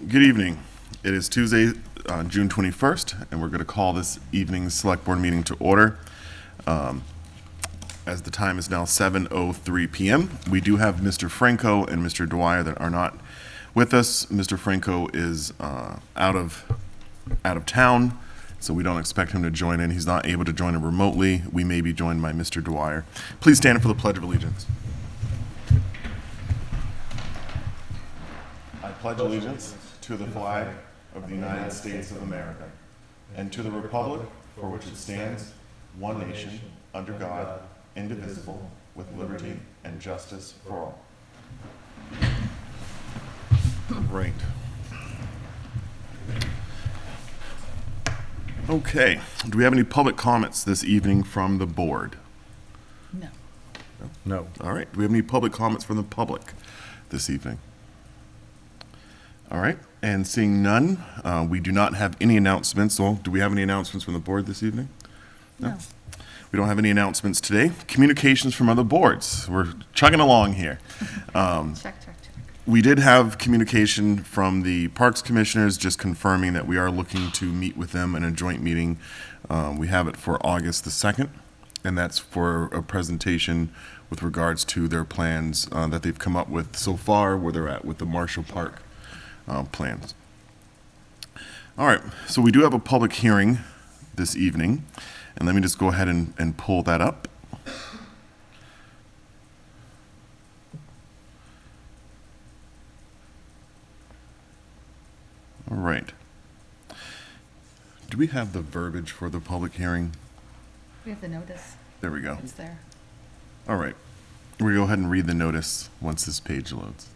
Good evening. It is Tuesday, June 21st, and we're going to call this evening's Select Board meeting to order. As the time is now 7:03 p.m., we do have Mr. Franco and Mr. Dwyer that are not with us. Mr. Franco is out of town, so we don't expect him to join in. He's not able to join in remotely. We may be joined by Mr. Dwyer. Please stand for the Pledge of Allegiance. I pledge allegiance to the flag of the United States of America and to the republic for which it stands, one nation, under God, indivisible, with liberty and justice for all. Right. Okay. Do we have any public comments this evening from the board? No. No. All right. Do we have any public comments from the public this evening? All right, and seeing none, we do not have any announcements. Well, do we have any announcements from the board this evening? No. We don't have any announcements today. Communications from other boards. We're chugging along here. Check. We did have communication from the Parks Commissioners just confirming that we are looking to meet with them in a joint meeting. We have it for August the 2nd, and that's for a presentation with regards to their plans that they've come up with so far, where they're at with the Marshall Park plans. All right, so we do have a public hearing this evening, and let me just go ahead and pull that up. All right. Do we have the verbiage for the public hearing? We have the notice. There we go. It's there. All right. We'll go ahead and read the notice once this page loads.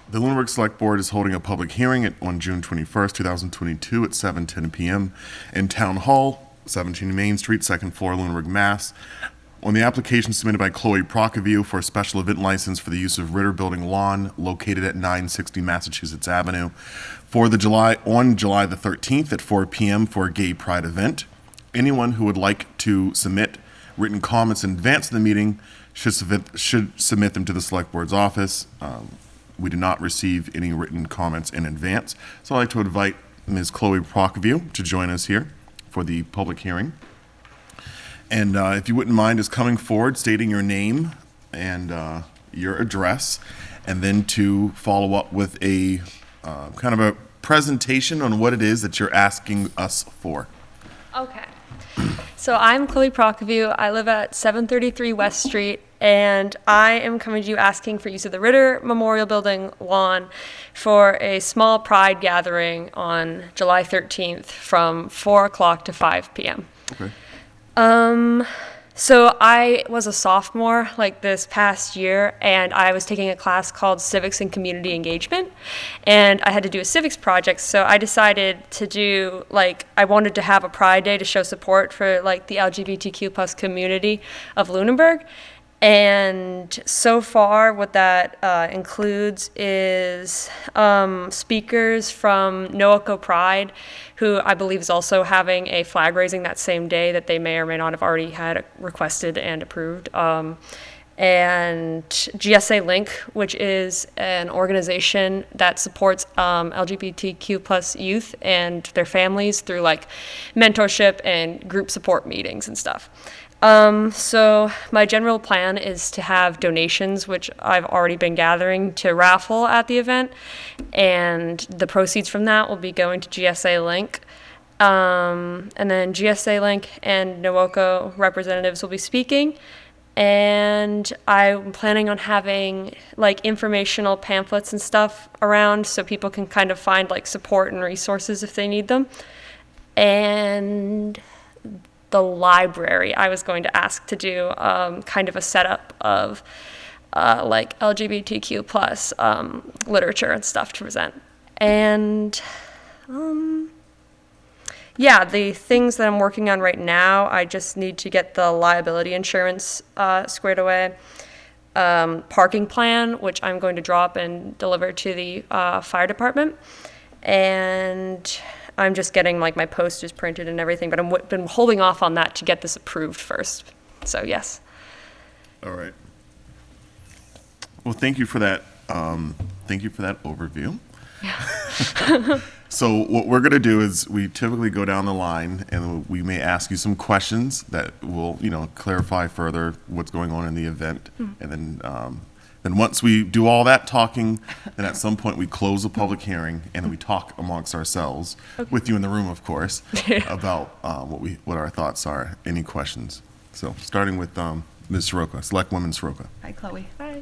The Lunenburg Select Board is holding a public hearing on June 21st, 2022 at 7:10 p.m. in Town Hall, 17 Main Street, 2nd floor, Lunenburg, Mass. On the application submitted by Chloe Prokofiew for a special event license for the use of Ritter Building lawn located at 960 Massachusetts Avenue on July the 13th at 4 p.m. for a gay pride event. Anyone who would like to submit written comments in advance of the meeting should submit them to the Select Board's office. We did not receive any written comments in advance. So I'd like to invite Ms. Chloe Prokofiew to join us here for the public hearing. And if you wouldn't mind just coming forward, stating your name and your address, and then to follow up with a kind of a presentation on what it is that you're asking us for. Okay. So I'm Chloe Prokofiew. I live at 733 West Street, and I am coming to you asking for use of the Ritter Memorial Building lawn for a small pride gathering on July 13th from 4 o'clock to 5 p.m. Okay. So I was a sophomore like this past year, and I was taking a class called Civics and Community Engagement, and I had to do a civics project. So I decided to do I wanted to have a Pride Day to show support for the LGBTQ plus community of Lunenburg. And so far, what that includes is speakers from Noaco Pride, who I believe is also having a flag raising that same day that they may or may not have already had requested and approved. And GSA Link, which is an organization that supports LGBTQ plus youth and their families through mentorship and group support meetings and stuff. So my general plan is to have donations, which I've already been gathering, to raffle at the event, and the proceeds from that will be going to GSA Link. And then GSA Link and Noaco representatives will be speaking, and I'm planning on having informational pamphlets and stuff around so people can kind of find support and resources if they need them. And the library, I was going to ask to do kind of a setup of LGBTQ plus literature and stuff to present. And the things that I'm working on right now, I just need to get the liability insurance squared away. Parking plan, which I'm going to drop and deliver to the fire department. And I'm just getting my posters printed and everything, but I've been holding off on that to get this approved first. So yes. All right. Well, thank you for that. Thank you for that overview. So what we're going to do is we typically go down the line and we may ask you some questions that will, clarify further what's going on in the event. And then once we do all that talking, then at some point we close the public hearing and we talk amongst ourselves, with you in the room, of course, about what our thoughts are. Any questions? So starting with Ms. Soroka, Selectwoman Soroka. Hi, Chloe. Hi.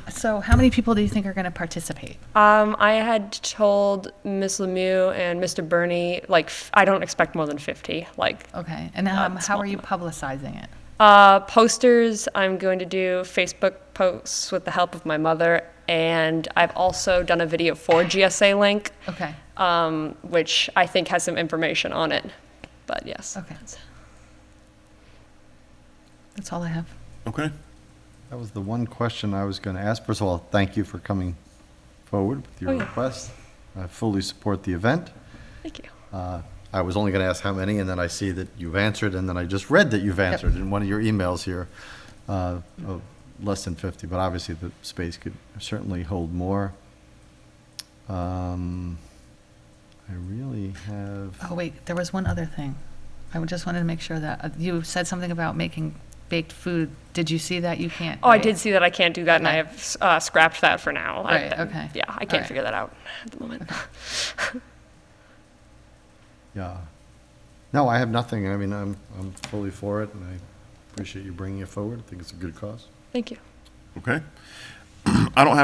So how many people do you think are going to participate? I had told Miss Lemieux and Mr. Burney, I don't expect more than 50. Okay, and how are you publicizing it? Posters, I'm going to do Facebook posts with the help of my mother, and I've also done a video for GSA Link, Okay, which I think has some information on it. But yes. okay. That's all I have. Okay. That was the one question I was going to ask. First of all, thank you for coming forward with your Oh, yeah. request. I fully support the event. Thank you. I was only going to ask how many, and then I see that you've answered, and then I just read that you've answered in one of your emails here, of less than 50, but obviously the space could certainly hold more. I really have, Oh, wait, there was one other thing. I just wanted to make sure that, you said something about making baked food. Did you see that? You can't, Oh, I right? did see that I can't do that, and I Okay. have scrapped that for now. Right, okay. Yeah, I can't Alright. figure that out at the moment. yeah. No, I have nothing. I mean, I'm fully for it, and I appreciate you bringing it forward. I think it's a good cause. Thank you. Okay. I don't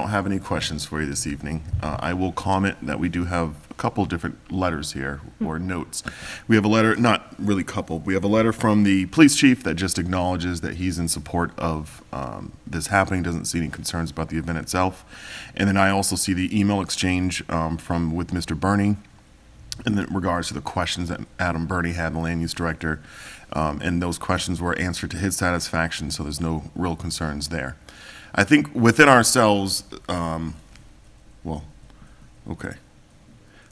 have any questions for you this evening. I will comment that we do have a couple different letters here, or notes. We have a letter, not really couple, we have a letter from the police chief that just acknowledges that he's in support of this happening, doesn't see any concerns about the event itself. And then I also see the email exchange with Mr. Burney in regards to the questions that Adam Burney had, the land use director, and those questions were answered to his satisfaction, so there's no real concerns there. I think within ourselves, okay.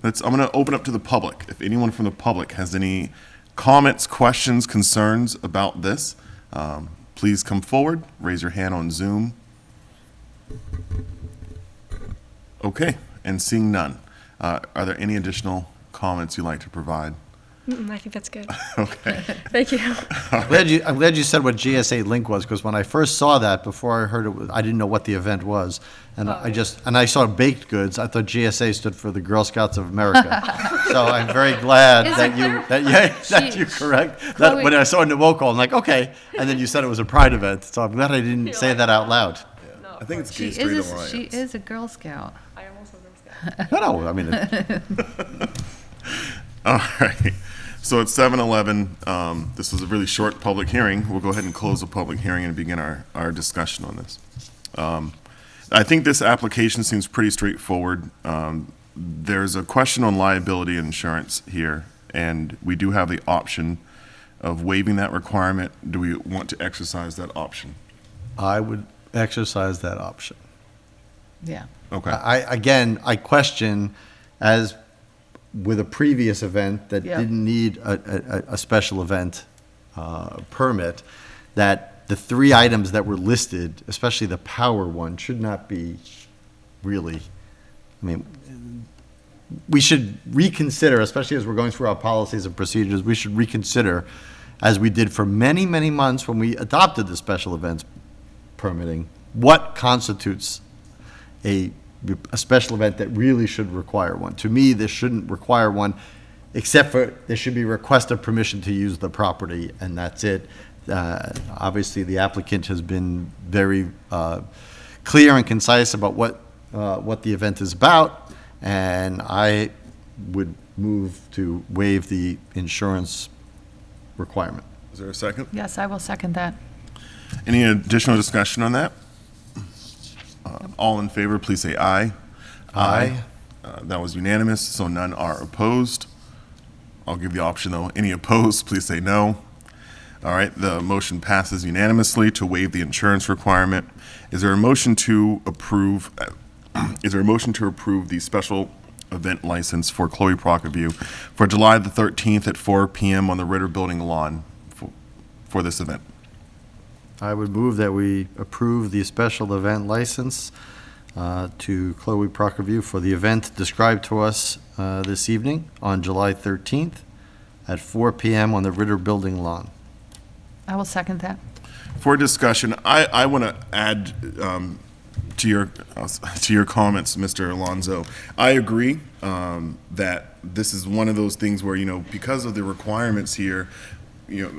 I'm going to open up to the public. If anyone from the public has any comments, questions, concerns about this, please come forward, raise your hand on Zoom. Okay, and seeing none. Are there any additional comments you'd like to provide? I think that's good. Okay. Thank you. I'm glad you said what GSA Link was, because when I first saw that, before I heard it, I didn't know what the event was. And I saw baked goods. I thought GSA stood for the Girl Scouts of America. So I'm very glad that you're correct. Chloe- When I saw Nuwoco, I'm like, okay. And then you said it was a Pride event. So I'm glad I didn't say that out loud. I think it's She Gay Straight is, Alliance. she is a Girl Scout. I almost was Girl Scout. No, I mean, All right. So it's 7:11. This was a really short public hearing. We'll go ahead and close the public hearing and begin our discussion on this. I think this application seems pretty straightforward. There's a question on liability insurance here, and we do have the option of waiving that requirement. Do we want to exercise that option? I would exercise that option. Yeah. Okay. I question, as with a previous event that Yeah. didn't need a special event permit, that the three items that were listed, especially the power one, should not be really, I mean, we should reconsider, especially as we're going through our policies and procedures, we should reconsider, as we did for many, many months when we adopted the special events permitting, what constitutes a special event that really should require one. To me, this shouldn't require one, except for there should be request of permission to use the property, and that's it. Obviously, the applicant has been very clear and concise about what the event is about, and I would move to waive the insurance requirement. Is there a second? Yes, I will second that. Any additional discussion on that? All in favor, please say aye. Aye. That was unanimous, so none are opposed. I'll give the option, though. Any opposed, please say no. All right, the motion passes unanimously to waive the insurance requirement. Is there a motion to approve, the special event license for Chloe Prockerview for July the 13th at 4 p.m. on the Ritter Building lawn for this event? I would move that we approve the special event license to Chloe Prokofiev for the event described to us this evening on July 13th at 4 p.m. on the Ritter Building lawn. I will second that. For discussion, I want to add to your comments, Mr. Alonso. I agree that this is one of those things where, because of the requirements here,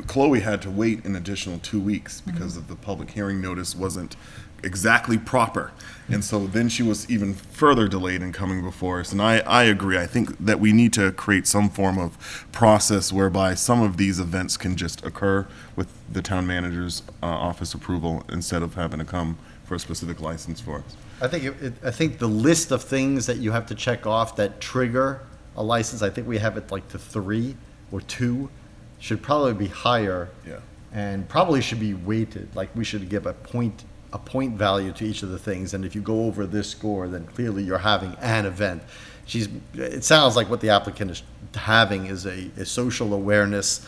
Chloe had to wait an additional 2 weeks because of the public hearing notice wasn't exactly proper. And so then she was even further delayed in coming before us. And I agree. I think that we need to create some form of process whereby some of these events can just occur with the town manager's office approval instead of having to come for a specific license for us. I think the list of things that you have to check off that trigger a license, I think we have it like to 3 or 2, should probably be higher. Yeah. And probably should be weighted, like we should give a point value to each of the things, and if you go over this score, then clearly you're having an event. It sounds like what the applicant is having is a social awareness,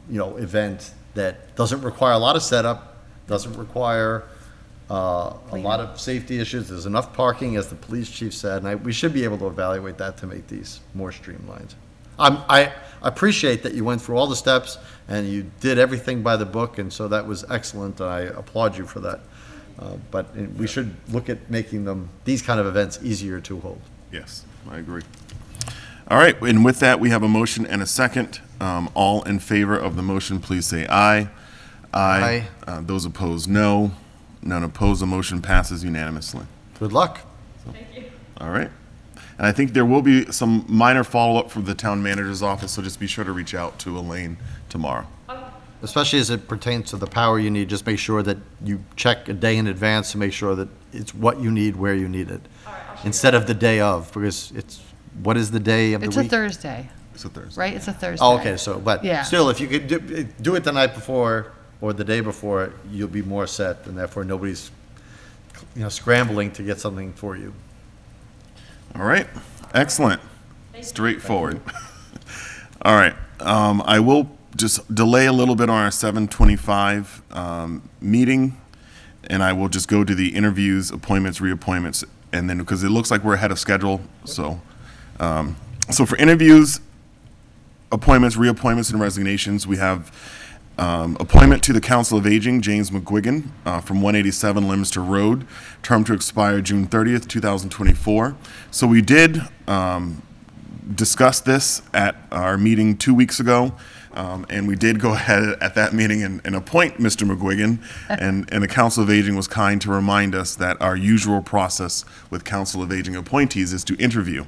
event that doesn't require a lot of setup, doesn't require a lot of safety issues. There's enough parking, as the police chief said, and we should be able to evaluate that to make these more streamlined. I appreciate that you went through all the steps and you did everything by the book, and so that was excellent. I applaud you for that. But we should look at making these kind of events easier to hold. Yes, I agree. All right, and with that, we have a motion and a second. All in favor of the motion, please say aye. Aye. Those opposed, no. None opposed, the motion passes unanimously. Good luck. All right. And I think there will be some minor follow-up from the town manager's office, so just be sure to reach out to Elaine tomorrow. Especially as it pertains to the power you need, just make sure that you check a day in advance to make sure that it's what you need, where you need it. Instead of the day of, because what is the day of the week? It's a Thursday, It's a Thursday. right? It's a Thursday. Oh, okay, but Yeah. still, if you could do it the night before or the day before, you'll be more set, and therefore nobody's, scrambling to get something for you. All right, excellent. Straightforward. All right, I will just delay a little bit on our 7:25 meeting, and I will just go to the interviews, appointments, reappointments, and then, because it looks like we're ahead of schedule, so for interviews, appointments, reappointments, and resignations, we have appointment to the Council of Aging, James McGuigan, from 187 Leominster Road, term to expire June 30th, 2024. So we did discuss this at our meeting 2 weeks ago, and we did go ahead at that meeting and appoint Mr. McGuigan, and the Council of Aging was kind to remind us that our usual process with Council of Aging appointees is to interview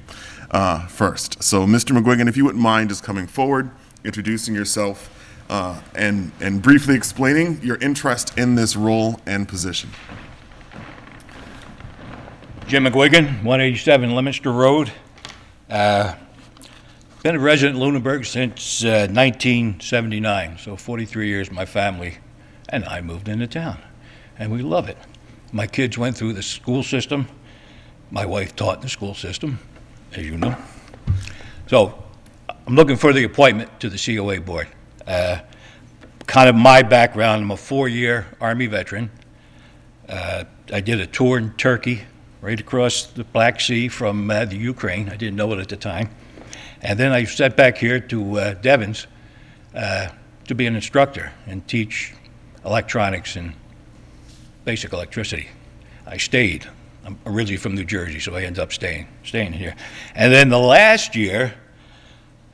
first. So Mr. McGuigan, if you wouldn't mind just coming forward, introducing yourself, and briefly explaining your interest in this role and position. Jim McGuigan, 187 Leominster Road. Been a resident in Lunenburg since 1979, so 43 years my family and I moved into town, and we love it. My kids went through the school system. My wife taught in the school system, as you know. So I'm looking for the appointment to the COA board. Kind of my background, I'm a 4-year Army veteran. I did a tour in Turkey, right across the Black Sea from the Ukraine. I didn't know it at the time. And then I sat back here to Devon's to be an instructor and teach electronics and basic electricity. I stayed. I'm originally from New Jersey, so I ended up staying here. And then the last year,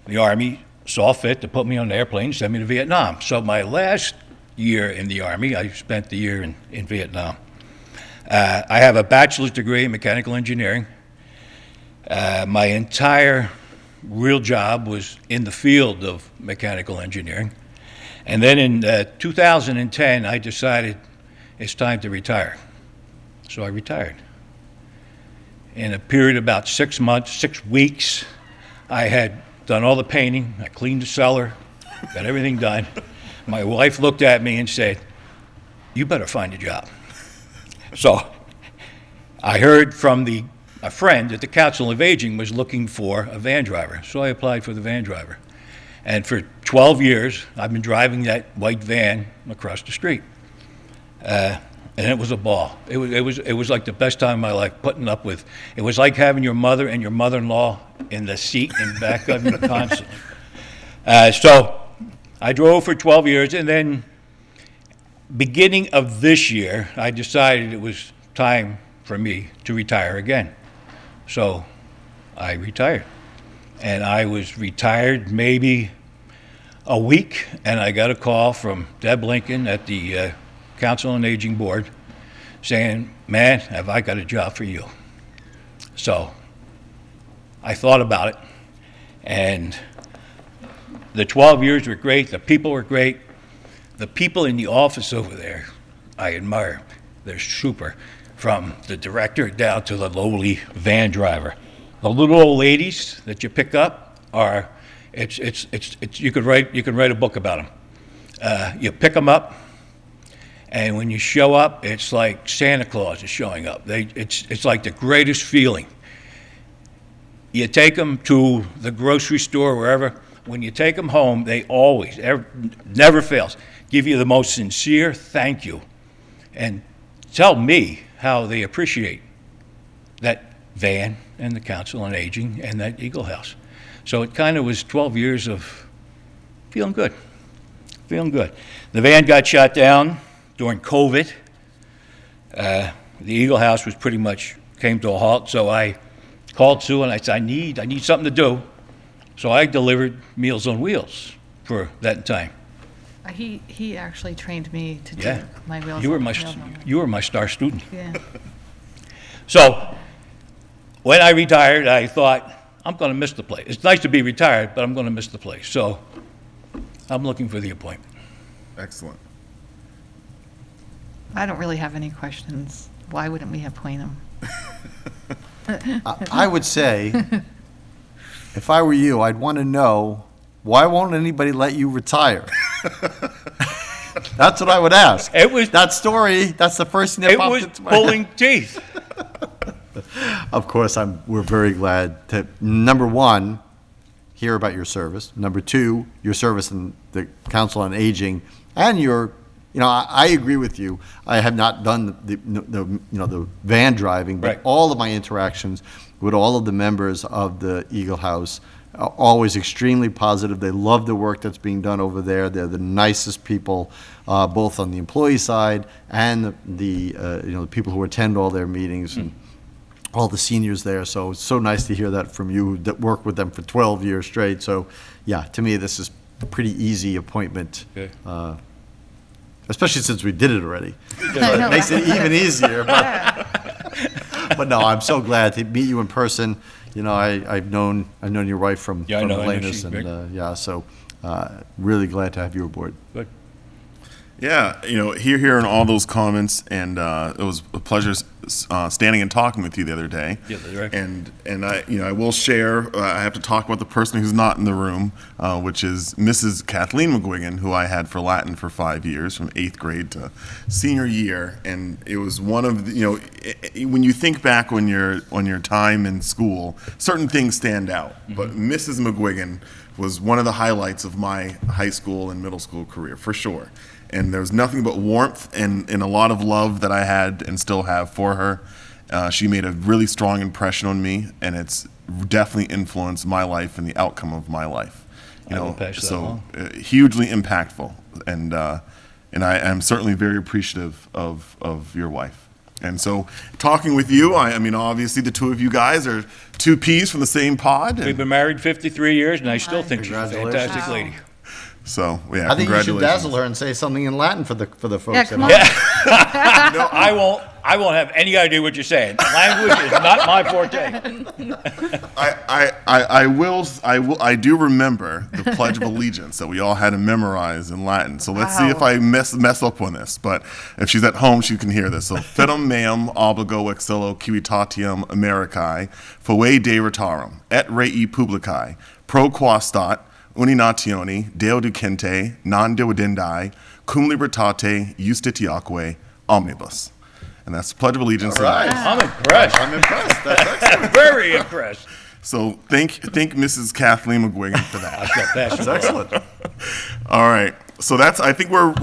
the Army saw fit to put me on an airplane and send me to Vietnam. So my last year in the Army, I spent the year in Vietnam. I have a bachelor's degree in mechanical engineering. My entire real job was in the field of mechanical engineering. And then in 2010, I decided it's time to retire. So I retired. In a period of about 6 months, 6 weeks, I had done all the painting, I cleaned the cellar, got everything done. My wife looked at me and said, "You better find a job." So I heard from a friend that the Council of Aging was looking for a van driver, so I applied for the van driver. And for 12 years, I've been driving that white van across the street. and it was a ball. It was like the best time of my life, putting up with. It was like having your mother and your mother-in-law in the seat in back of you constantly. So I drove for 12 years, and then beginning of this year, I decided it was time for me to retire again. So I retired. And I was retired maybe a week, and I got a call from Deb Lincoln at the Council on Aging Board saying, man, have I got a job for you. So I thought about it, and the 12 years were great. The people were great. The people in the office over there, I admire. They're super, from the director down to the lowly van driver. The little old ladies that you pick up are, you could write a book about them. You pick them up, and when you show up, it's like Santa Claus is showing up. It's like the greatest feeling. You take them to the grocery store, wherever. When you take them home, they always, never fails, give you the most sincere thank you, and tell me how they appreciate that van and the Council on Aging and that Eagle House. So it kind of was 12 years of feeling good. The van got shut down during COVID. The Eagle House was pretty much came to a halt, so I called Sue and I said, I need something to do. So I delivered Meals on Wheels for that time. He actually trained me to do Yeah. my wheels. You were Meals on Wheels. you were my star student. Yeah. So when I retired, I thought, I'm going to miss the place. It's nice to be retired, but I'm going to miss the place. So I'm looking for the appointment. Excellent. I don't really have any questions. Why wouldn't we appoint him? I would say, if I were you, I'd want to know, why won't anybody let you retire? That's what I would ask. It was That story, that's the first thing that it popped was into my head. pulling teeth. Of course, we're very glad to, number one, hear about your service. Number two, your service in the Council on Aging, and your, I agree with you. I have not done the van driving, but Right. all of my interactions with all of the members of the Eagle House are always extremely positive. They love the work that's being done over there. They're the nicest people, both on the employee side and the people who attend all their meetings. And all the seniors there, so it's so nice to hear that from you that worked with them for 12 years straight. So, yeah, to me, this is a pretty easy appointment, Okay. especially since we did it already. I know, It makes it right? even easier. But no, I'm so glad to meet you in person. I've known your wife from Yeah, I know Atlantis, she's and great. so really glad to have you aboard. Good. Yeah, hearing all those comments, and it was a pleasure standing and talking with you the other day. Yeah, that's right. And I will share. I have to talk about the person who's not in the room, which is Mrs. Kathleen McGuigan, who I had for Latin for 5 years, from 8th grade to senior year. And it was one of the, when you think back on your time in school, certain things stand out. Mm-hmm. But Mrs. McGuigan was one of the highlights of my high school and middle school career, for sure. And there was nothing but warmth and a lot of love that I had and still have for her. She made a really strong impression on me, and it's definitely influenced my life and the outcome of my life. I will pass that along. Hugely impactful, and I am certainly very appreciative of your wife. And so, talking with you, I mean, obviously the two of you guys are two peas from the same pod. We've And been married 53 years, and I still think she's a Congratulations. fantastic Wow. lady. so, yeah, I think you should congratulations. dazzle her and say something in Latin for the folks. Yeah, at come home. on. No, I won't have any idea what you're saying. Language is not my forte. I do remember the Pledge of Allegiance that we all had to memorize in Latin. So let's see if I mess up on this. But if she's at home, she can hear this. So, Fidem meum obligo exillo civitatium Americae, foe de retarum, et rei publicae, pro qua stat, uninatione, deoducente, non deodendae, cum libertate, justitiaque, omnibus. And that's the Pledge of Allegiance. All right. I'm impressed. I'm impressed. That's excellent. Very impressed. So thank Mrs. Kathleen McGuigan for that. I shall pass That's it excellent. All right. So I think we're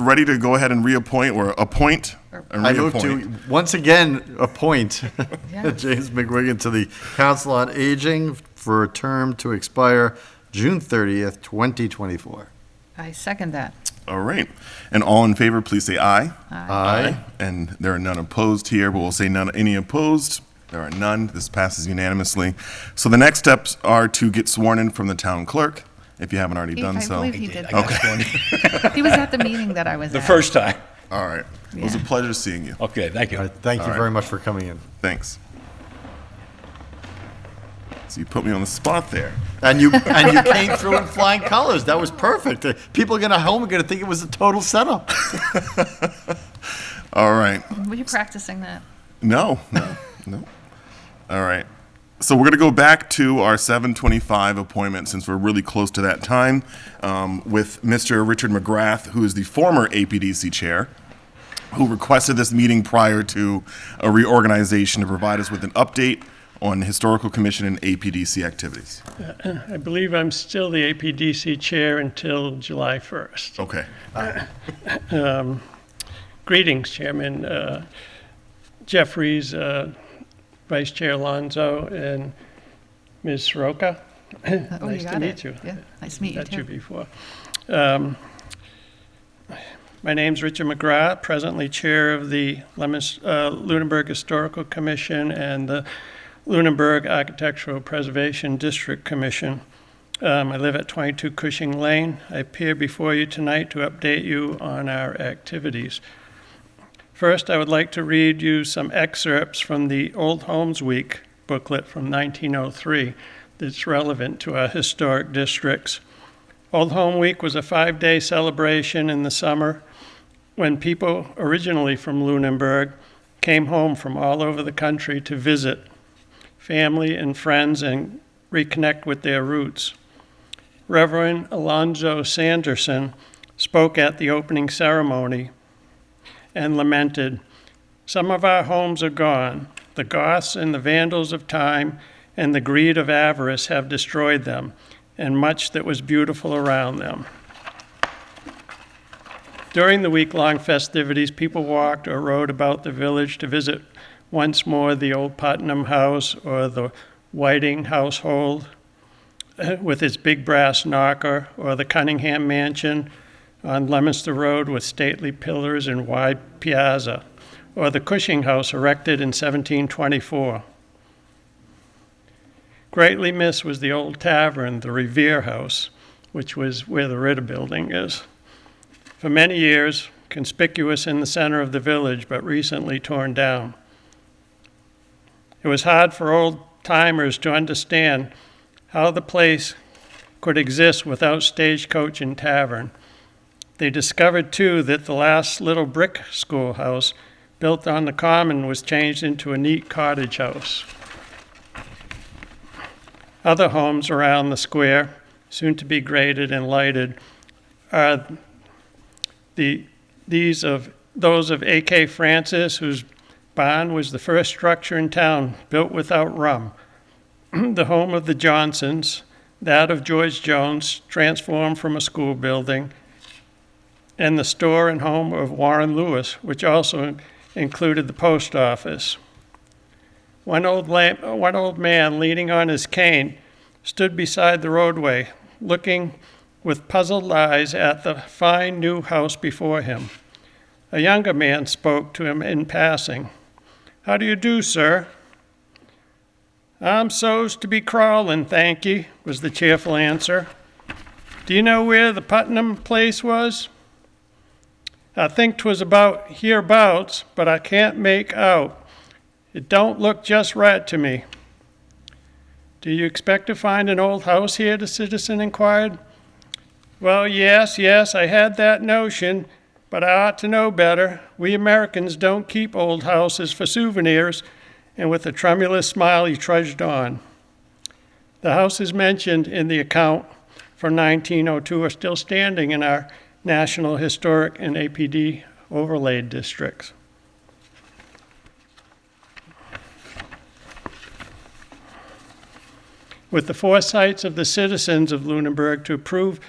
ready to go ahead and reappoint or appoint And I move reappoint. to, once again, appoint Yeah. James McWigan to the Council on Aging for a term to expire June 30th, 2024. I second that. All right. And all in favor, please say aye. Aye. And there are none opposed here, but we'll say none, any opposed. There are none. This passes unanimously. So the next steps are to get sworn in from the town clerk, if you haven't already done I so. believe he did I got that. one. He was at the meeting that I was The at. first time. All right. It was a Yeah. pleasure seeing you. Okay, thank you. Thank you All right. very much for coming in. Thanks. So you put me on the spot there. And you came through in flying colors. That was perfect. People going home are going to think it was a total setup. All right. Were you practicing that? No. All right. So we're going to go back to our 7:25 appointment since we're really close to that time with Mr. Richard McGrath, who is the former APDC chair, who requested this meeting prior to a reorganization to provide us with an update on Historical Commission and APDC activities. I believe I'm still the APDC chair until July 1st. Okay. Greetings, Chairman Jeffries, Vice Chair Alonso, and Ms. Soroka. Oh, Nice you to got meet it. you. Yeah, nice to meet you Met you too. before. My name's Richard McGrath, presently chair of the Lunenburg Historical Commission and the Lunenburg Architectural Preservation District Commission. I live at 22 Cushing Lane. I appear before you tonight to update you on our activities. First, I would like to read you some excerpts from the Old Homes Week booklet from 1903 that's relevant to our historic districts. Old Home Week was a 5-day celebration in the summer when people originally from Lunenburg came home from all over the country to visit family and friends and reconnect with their roots. Reverend Alonzo Sanderson spoke at the opening ceremony and lamented, "Some of our homes are gone. The Goths and the Vandals of time and the greed of avarice have destroyed them, and much that was beautiful around them." During the week-long festivities, people walked or rode about the village to visit once more the old Putnam House or the Whiting household with its big brass knocker, or the Cunningham Mansion on Leominster Road with stately pillars and wide piazza, or the Cushing House erected in 1724. Greatly missed was the old tavern, the Revere House, which was where the Ritter Building is. For many years, conspicuous in the center of the village, but recently torn down. It was hard for old-timers to understand how the place could exist without stagecoach and tavern. They discovered, too, that the last little brick schoolhouse built on the common was changed into a neat cottage house. Other homes around the square, soon to be graded and lighted, are those of A.K. Francis, whose barn was the first structure in town built without rum. The home of the Johnsons, that of George Jones, transformed from a school building, and the store and home of Warren Lewis, which also included the post office. One old man leaning on his cane stood beside the roadway, looking with puzzled eyes at the fine new house before him. A younger man spoke to him in passing. "How do you do, sir?" "I'm so's to be crawling, thank ye," was the cheerful answer. "Do you know where the Putnam place was?" "I think 'twas about hereabouts, but I can't make out. It don't look just right to me." "Do you expect to find an old house here?" the citizen inquired. "Well, yes, I had that notion, but I ought to know better. We Americans don't keep old houses for souvenirs," and with a tremulous smile he trudged on. The houses mentioned in the account for 1902 are still standing in our National Historic and APD overlaid districts. With the foresights of the citizens of Lunenburg to approve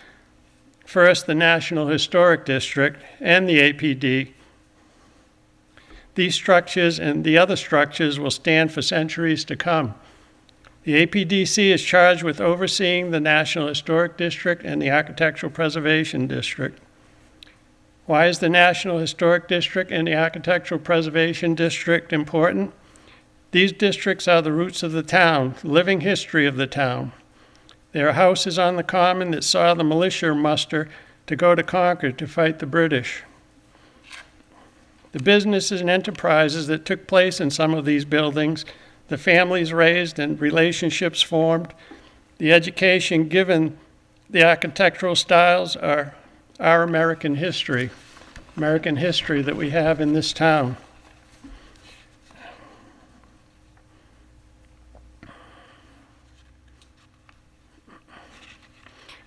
first the National Historic District and the APD, these structures and the other structures will stand for centuries to come. The APDC is charged with overseeing the National Historic District and the Architectural Preservation District. Why is the National Historic District and the Architectural Preservation District important? These districts are the roots of the town, living history of the town. There are houses on the common that saw the militia muster to go to Concord to fight the British. The businesses and enterprises that took place in some of these buildings, the families raised and relationships formed, the education given the architectural styles are our American history that we have in this town.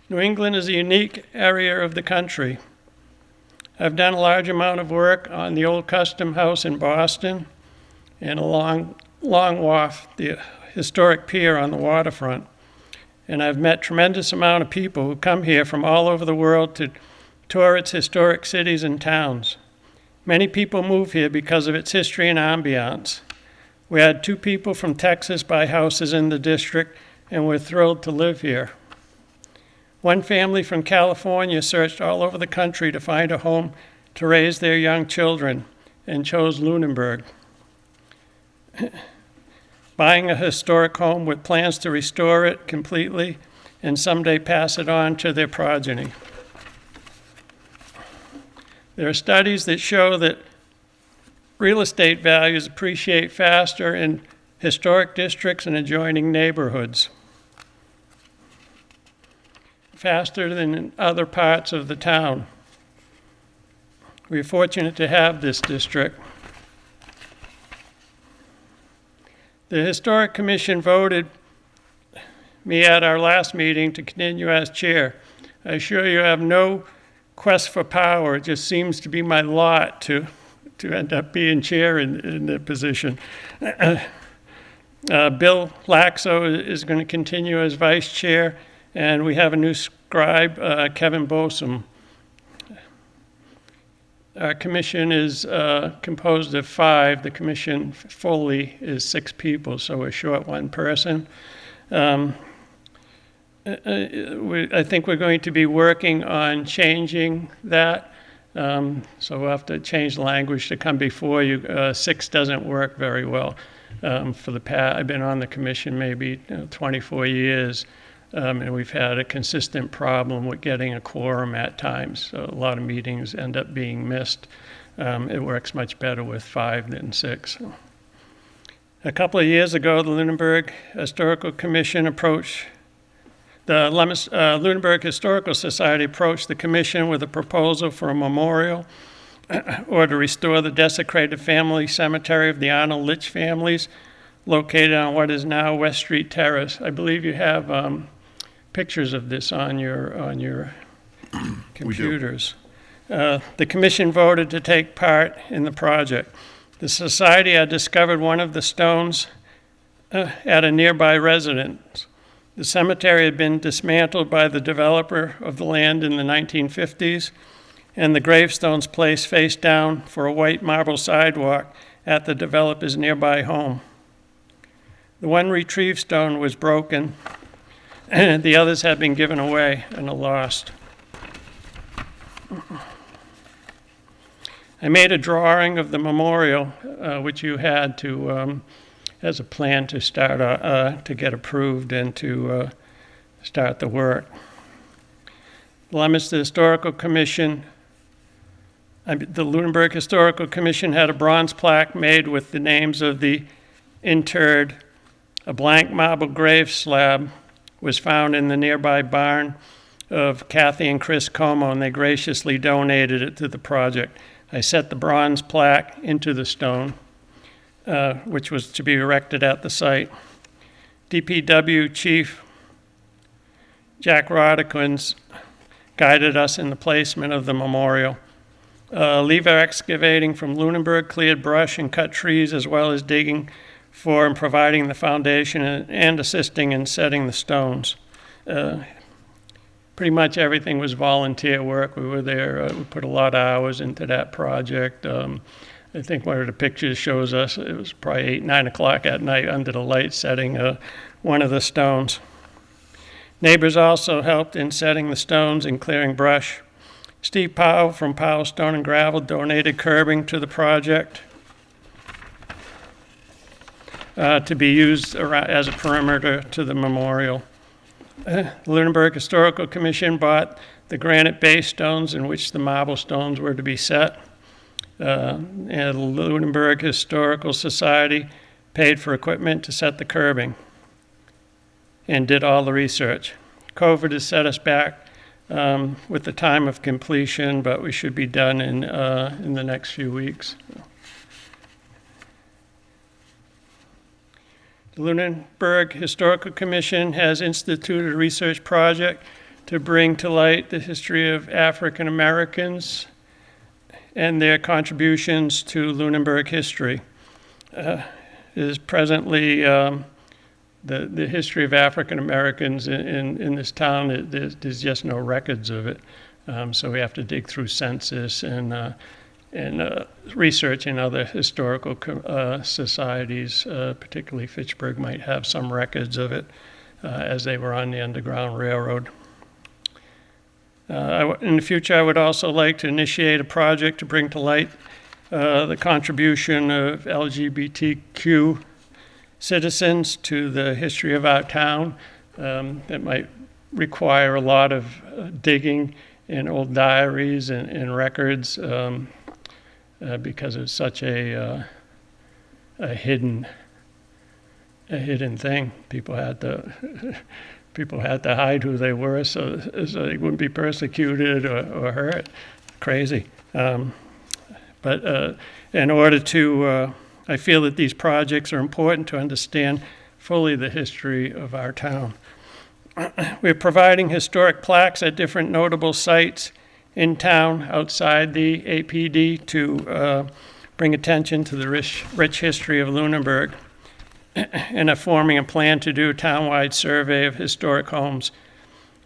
New England is a unique area of the country. I've done a large amount of work on the old Custom House in Boston and along Long Wharf, the historic pier on the waterfront. And I've met tremendous amount of people who come here from all over the world to tour its historic cities and towns. Many people move here because of its history and ambiance. We had 2 people from Texas buy houses in the district, and we're thrilled to live here. One family from California searched all over the country to find a home to raise their young children and chose Lunenburg. Buying a historic home with plans to restore it completely and someday pass it on to their progeny. There are studies that show that real estate values appreciate faster in historic districts and adjoining neighborhoods, faster than in other parts of the town. We're fortunate to have this district. The Historic Commission voted me at our last meeting to continue as chair. I assure you I have no quest for power. It just seems to be my lot to end up being chair in the position. Bill Laxo is going to continue as vice chair, and we have a new scribe, Kevin Bosom. Our commission is composed of 5. The commission fully is 6 people, so we're short 1 person. I think we're going to be working on changing that. So we'll have to change the language to come before you. 6 doesn't work very well. For the past, I've been on the commission maybe 24 years. And we've had a consistent problem with getting a quorum at times. So a lot of meetings end up being missed. It works much better with 5 than 6. A couple of years ago, the Lunenburg Historical Commission approached the Lunenburg Historical Society approached the commission with a proposal for a memorial or to restore the desecrated family cemetery of the Arnold Litch families located on what is now West Street Terrace. I believe you have pictures of this on your computers. The commission voted to take part in the project. The society had discovered one of the stones at a nearby residence. The cemetery had been dismantled by the developer of the land in the 1950s, and the gravestones placed face down for a white marble sidewalk at the developer's nearby home. The one retrieved stone was broken, and the others had been given away and are lost. I made a drawing of the memorial, which you had to, as a plan to start, to get approved and to start the work. The Leominster Historical Commission, the Lunenburg Historical Commission had a bronze plaque made with the names of the interred. A blank marble grave slab was found in the nearby barn of Kathy and Chris Como, and they graciously donated it to the project. I set the bronze plaque into the stone, which was to be erected at the site. DPW Chief Jack Rodikins guided us in the placement of the memorial. Lever excavating from Lunenburg cleared brush and cut trees, as well as digging for and providing the foundation and assisting in setting the stones. Pretty much everything was volunteer work. We were there, we put a lot of hours into that project. I think one of the pictures shows us, it was probably 8, 9 o'clock at night under the light setting one of the stones. Neighbors also helped in setting the stones and clearing brush. Steve Powell from Powell Stone and Gravel donated curbing to the project to be used as a perimeter to the memorial. The Lunenburg Historical Commission bought the granite base stones in which the marble stones were to be set. And the Lunenburg Historical Society paid for equipment to set the curbing and did all the research. COVID has set us back with the time of completion, but we should be done in the next few weeks. The Lunenburg Historical Commission has instituted a research project to bring to light the history of African Americans and their contributions to Lunenburg history. It is presently the history of African Americans in this town. There's just no records of it, so we have to dig through census and research in other historical societies, particularly Fitchburg might have some records of it as they were on the Underground Railroad. In the future, I would also like to initiate a project to bring to light the contribution of LGBTQ citizens to the history of our town. That might require a lot of digging in old diaries and records because it's such a hidden thing. People had to hide who they were so they wouldn't be persecuted or hurt. Crazy. But in order to, I feel that these projects are important to understand fully the history of our town. We're providing historic plaques at different notable sites in town outside the APD to bring attention to the rich history of Lunenburg, and are forming a plan to do a townwide survey of historic homes.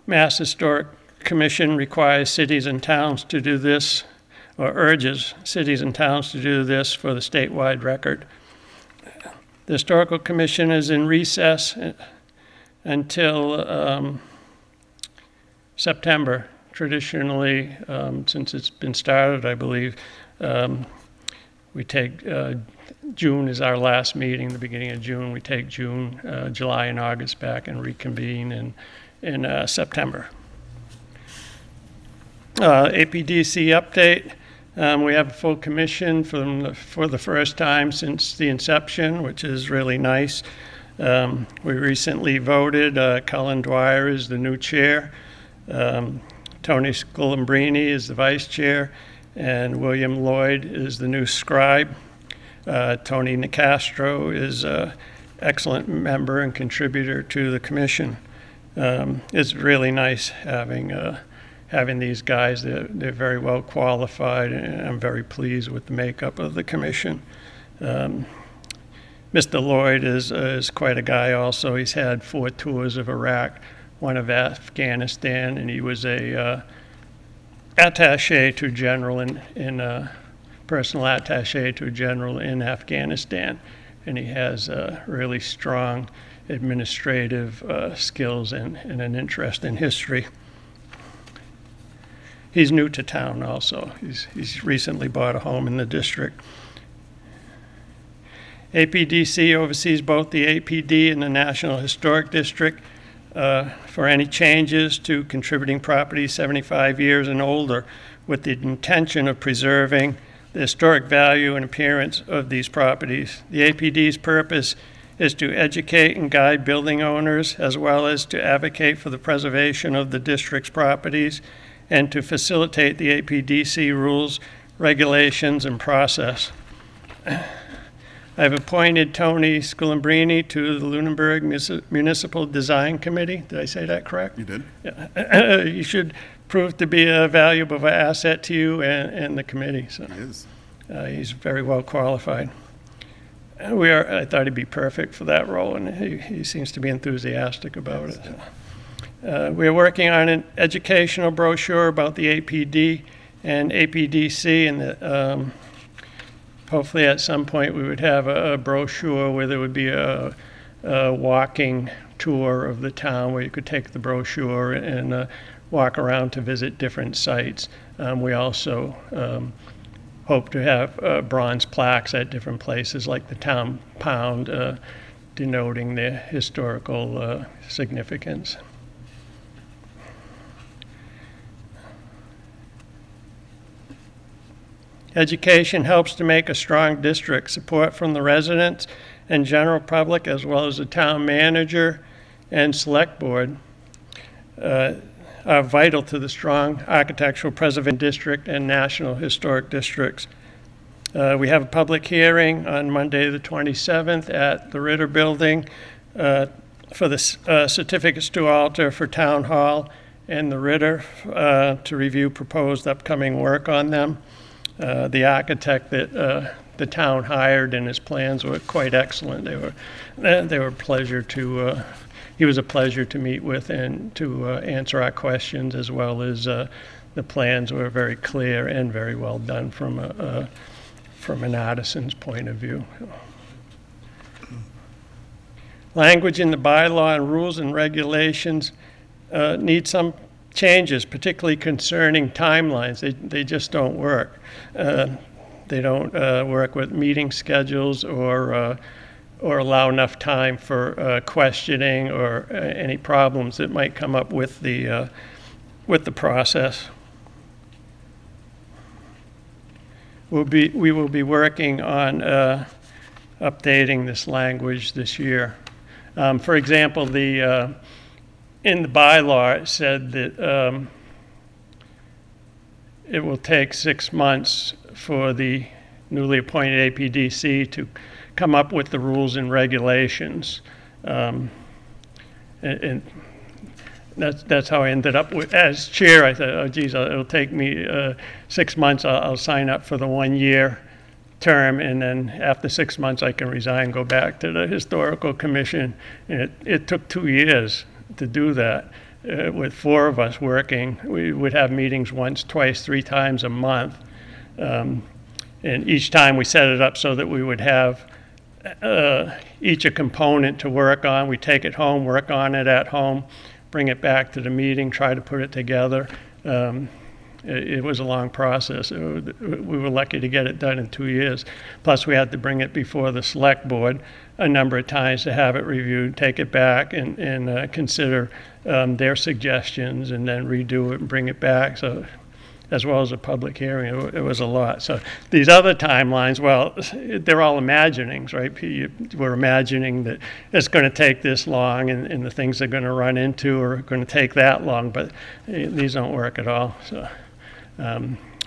Mass Historic Commission requires cities and towns to do this, or urges cities and towns to do this for the statewide record. The Historical Commission is in recess until September. Traditionally, since it's been started, I believe, we take June is our last meeting, the beginning of June. We take June, July, and August back and reconvene in September. APDC update. We have a full commission for the first time since the inception, which is really nice. We recently voted. Cullen Dwyer is the new chair. Tony Scalambrini is the vice chair, and William Lloyd is the new scribe. Tony Nicastro is an excellent member and contributor to the commission. It's really nice having these guys. They're very well qualified, and I'm very pleased with the makeup of the commission. Mr. Lloyd is quite a guy also. He's had 4 tours of Iraq, 1 of Afghanistan, and he was a attaché to general personal attaché to a general in Afghanistan, and he has really strong administrative skills and an interest in history. He's new to town also. He's recently bought a home in the district. APDC oversees both the APD and the National Historic District for any changes to contributing properties 75 years and older, with the intention of preserving the historic value and appearance of these properties. The APD's purpose is to educate and guide building owners, as well as to advocate for the preservation of the district's properties and to facilitate the APDC rules, regulations, and process. I've appointed Tony Scalambrini to the Lunenburg Municipal Design Committee. Did I say that correct? You did? Yeah. You should prove to be a valuable asset to you and the committee. So He is. he's very well qualified. I thought he'd be perfect for that role, and he seems to be enthusiastic about it. We're working on an educational brochure about the APD and APDC and the hopefully at some point we would have a brochure where there would be a walking tour of the town where you could take the brochure and walk around to visit different sites. We also hope to have bronze plaques at different places like the town pound denoting their historical significance. Education helps to make a strong district. Support from the residents and general public, as well as the town manager and select board, are vital to the strong architectural preservation district and national historic districts. We have a public hearing on Monday the 27th at the Ritter Building for the certificates to alter for Town Hall and the Ritter to review proposed upcoming work on them. The architect that the town hired and his plans were quite excellent. They were a pleasure to. He was a pleasure to meet with and to answer our questions, as well as the plans were very clear and very well done from an artisan's point of view. Language in the bylaw and rules and regulations need some changes, particularly concerning timelines. They just don't work. They don't work with meeting schedules or allow enough time for questioning or any problems that might come up with the process. We will be working on updating this language this year. For example, in the bylaw, it said that it will take 6 months for the newly appointed APDC to come up with the rules and regulations. And that's how I ended up with, as chair, I thought, oh geez, it'll take me 6 months, I'll sign up for the 1 year term, and then after 6 months I can resign, go back to the historical commission. And it took 2 years to do that. With 4 of us working, we would have meetings once, twice, 3 times a month. And each time we set it up so that we would have each a component to work on. We take it home, work on it at home, bring it back to the meeting, try to put it together. It was a long process. We were lucky to get it done in 2 years. Plus, we had to bring it before the select board a number of times to have it reviewed, take it back and consider their suggestions, and then redo it and bring it back. So, as well as a public hearing, it was a lot. So these other timelines, well, they're all imaginings, right? We're imagining that it's going to take this long and the things they're going to run into are going to take that long, but these don't work at all.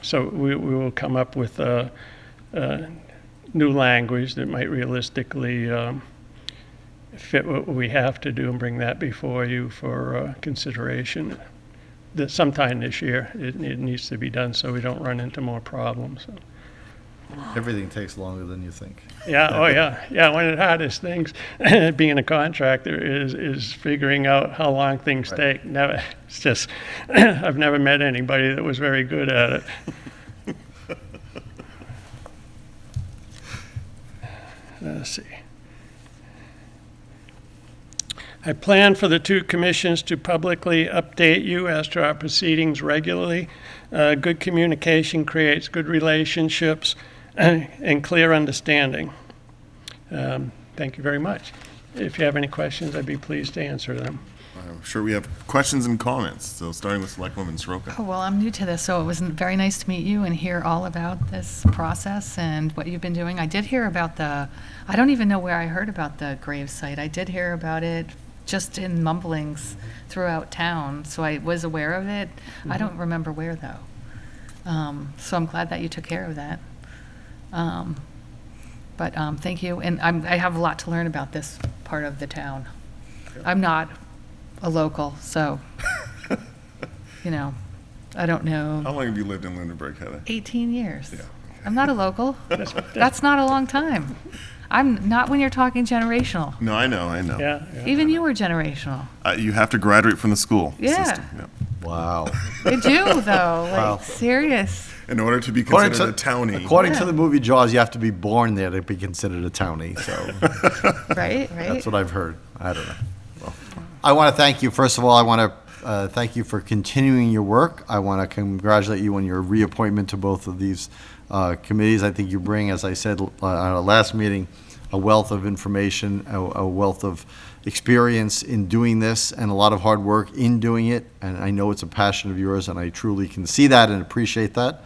So we will come up with new language that might realistically fit what we have to do and bring that before you for consideration. That sometime this year it needs to be done so we don't run into more problems. So. Everything takes longer than you think. Yeah, oh yeah. One of the hardest things being a contractor is figuring out how long things take. Never, it's just, I've never met anybody that was very good at it. Let's see. I plan for the 2 commissions to publicly update you as to our proceedings regularly. Good communication creates good relationships and clear understanding. Thank you very much. If you have any questions, I'd be pleased to answer them. I'm sure we have questions and comments. So starting with Selectwoman Soroka. Oh, well, I'm new to this, so it was very nice to meet you and hear all about this process and what you've been doing. I did hear about I don't even know where I heard about the grave site. I did hear about it just in mumblings throughout town, so I was aware of it. Mm-hmm. I don't remember where, though. So I'm glad that you took care of that. But thank you, and I have a lot to learn about this part of the town. I'm not a local, so, I don't know. How long have you lived in Lunenburg, Heather? 18 years. Yeah. I'm not a local. That's not a long time. I'm not when you're talking generational. No, I know. Yeah. Even you were generational. You have to graduate from the school Yeah. system. Yeah. Wow. They do, though. Like, Wow. serious. In order to be According considered a townie. According to the movie Jaws, you have to be born there to be considered a townie, so Right, right. that's what I've heard. I don't know. Well, I want to thank you. First of all, I want to thank you for continuing your work. I want to congratulate you on your reappointment to both of these committees. I think you bring, as I said at our last meeting, a wealth of information, a wealth of experience in doing this, and a lot of hard work in doing it. And I know it's a passion of yours, and I truly can see that and appreciate that.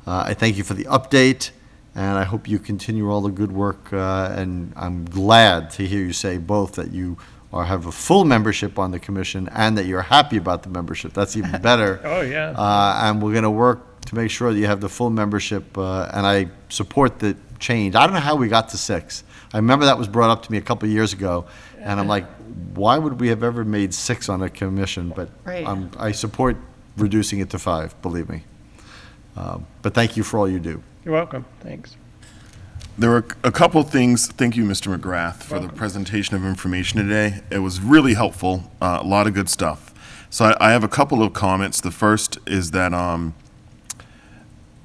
I thank you for the update, and I hope you continue all the good work. And I'm glad to hear you say both that you have a full membership on the commission and that you're happy about the membership. That's even better. Oh, yeah. And we're going to work to make sure that you have the full membership, and I support the change. I don't know how we got to 6. I remember that was brought up to me a couple of years ago, and I'm like, why would we have ever made 6 on a commission? But Right. I support reducing it to 5, believe me. But thank you for all you do. You're welcome. Thanks. There were a couple of things. Thank you, Mr. McGrath, for the presentation of information today. It was really helpful, a lot of good stuff. So I have a couple of comments. The first is that,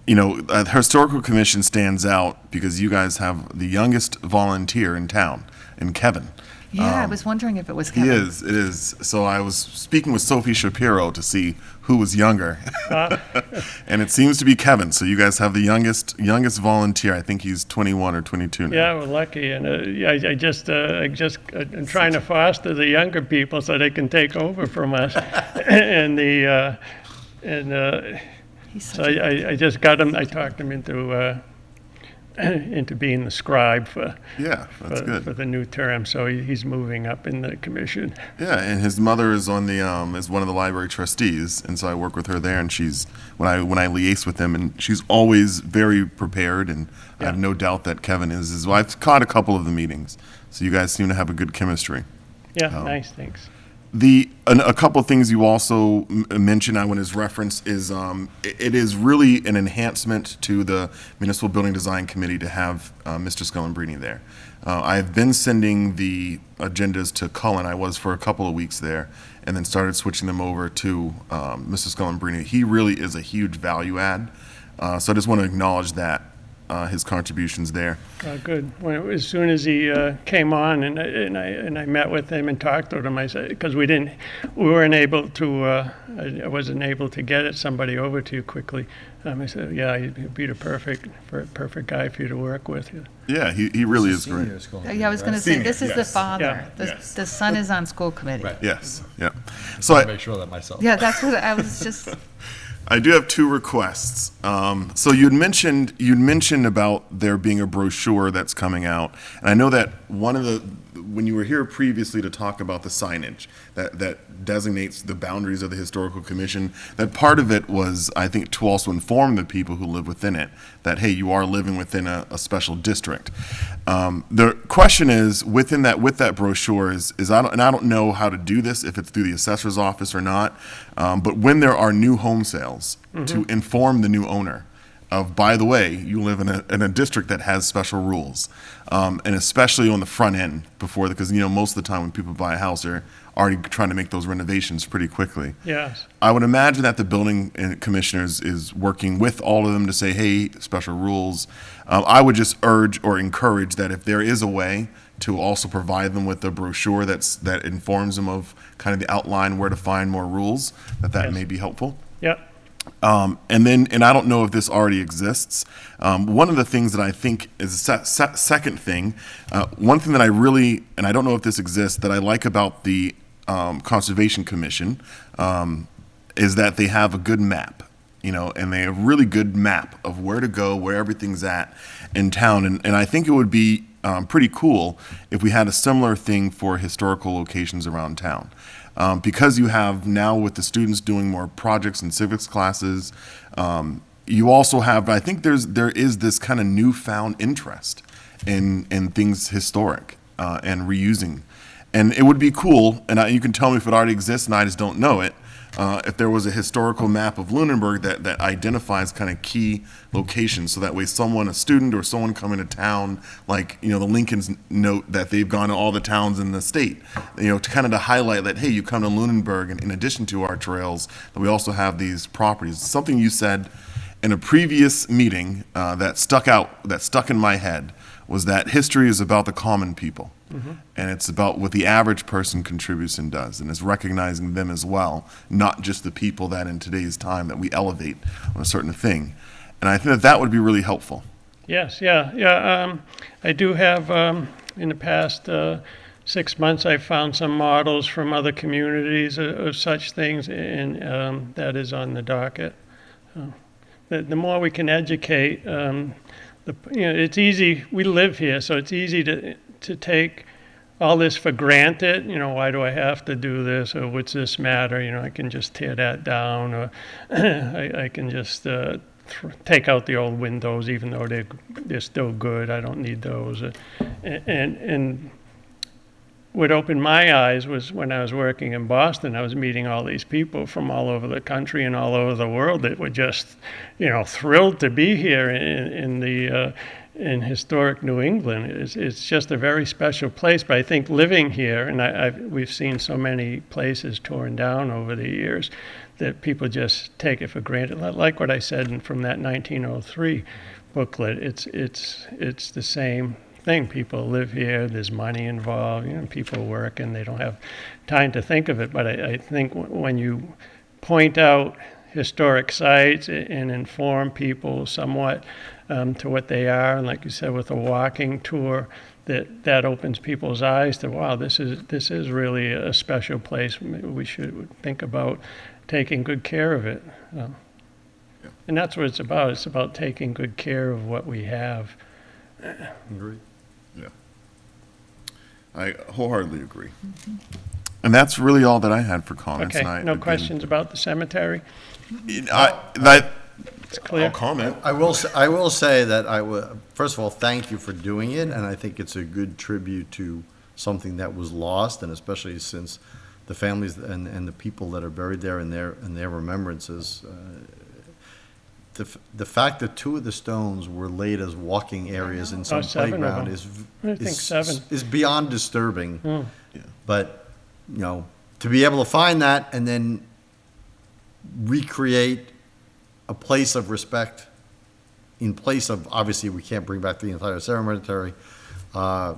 the Historical Commission stands out because you guys have the youngest volunteer in town, in Kevin. Yeah, I was wondering if it was He Kevin. is, it is. So I was speaking with Sophie Shapiro to see who was younger. And it seems to be Kevin. So you guys have the youngest volunteer. I think he's 21 or 22 now. Yeah, we're lucky, and I'm trying to foster the younger people so they can take over from us. and He's so such a- I just got him. I talked him into being the scribe for Yeah, that's for good. the new term. So he's moving up in the commission. Yeah, and his mother is on the is one of the library trustees, and so I work with her there. And she's when I liaise with them, and she's always very prepared. And I have no doubt that Kevin is as well. I've caught a couple of the meetings, so you guys seem to have a good chemistry. Yeah, nice. Thanks. A couple of things you also mentioned I want to reference is it is really an enhancement to the Municipal Building Design Committee to have Mr. Scullambrini there. I've been sending the agendas to Cullen. I was for a couple of weeks there, and then started switching them over to Mr. Scullambrini. He really is a huge value add. So I just want to acknowledge that. His contributions there. Good. As soon as he came on, and I met with him and talked to him, I said, because we weren't able to, I wasn't able to get somebody over to you quickly. I said, yeah, he'd be the perfect guy for you to work with. Yeah, he really is great. Yeah, I was going to say, Senior, this is the yes. father. Yeah. Yes. The son is on school committee. Right. Yes, yeah. So I, Make sure that myself. Yeah, that's what I was just, I do have 2 requests. So you'd mentioned about there being a brochure that's coming out, and I know that when you were here previously to talk about the signage that designates the boundaries of the Historical Commission, that part of it was, I think, to also inform the people who live within it that, hey, you are living within a special district. The question is, with that brochure is I don't know how to do this, if it's through the assessor's office or not, but when there are new home sales, to inform the new owner of, by the way, you live in a district that has special rules, and especially on the front end because most of the time when people buy a house, they're already trying to make those renovations pretty quickly. Yes. I would imagine that the building commissioners is working with all of them to say, hey, special rules. I would just urge or encourage that if there is a way to also provide them with a brochure that informs them of kind of the outline where to find more rules, that Yes. may be helpful. Yeah. And I don't know if this already exists. One of the things that I think is a second thing, one thing that I really, and I don't know if this exists, that I like about the Conservation Commission is that they have a good map, and they have a really good map of where to go, where everything's at in town. And I think it would be pretty cool if we had a similar thing for historical locations around town. Because you have now with the students doing more projects and civics classes, you also have, I think there is this kind of newfound interest in things historic and reusing. And it would be cool, and you can tell me if it already exists and I just don't know it, if there was a historical map of Lunenburg that identifies kind of key locations, so that way a student or someone coming to town, like, the Lincolns note that they've gone to all the towns in the state, to kind of to highlight that, hey, you come to Lunenburg, and in addition to our trails, that we also have these properties. Something you said in a previous meeting that stuck in my head was that history is about the common people. And it's about what the average person contributes and does, and is recognizing them as well, not just the people that in today's time that we elevate on a certain thing. And I think that would be really helpful. Yes, yeah. I do have, in the past 6 months, I found some models from other communities of such things, and that is on the docket. The more we can educate, it's easy. We live here, so it's easy to take all this for granted. Why do I have to do this, or what's this matter? I can just tear that down, or I can just take out the old windows, even though they're still good. I don't need those. And what opened my eyes was when I was working in Boston. I was meeting all these people from all over the country and all over the world that were just, thrilled to be here in historic New England. It's just a very special place. But I think living here, and we've seen so many places torn down over the years, that people just take it for granted. Like what I said from that 1903 booklet, it's the same thing. People live here, there's money involved, people work and they don't have time to think of it. But I think when you point out historic sites and inform people somewhat to what they are, and like you said, with a walking tour, that opens people's eyes to, wow, this is really a special place. We should think about taking good care of it. And that's what it's about. It's about taking good care of what we have. Agree. Yeah. I wholeheartedly agree. And that's really all that I had for comments. Okay, And no questions about the cemetery? It's clear. I'll comment. I will say that first of all, thank you for doing it, and I think it's a good tribute to something that was lost, and especially since the families and the people that are buried there and their remembrances. The fact that 2 of the stones were laid as walking areas in some 7 of playground them. I think 7. is beyond disturbing. But to be able to find that and then recreate a place of respect in place of, obviously we can't bring back the entire cemetery. I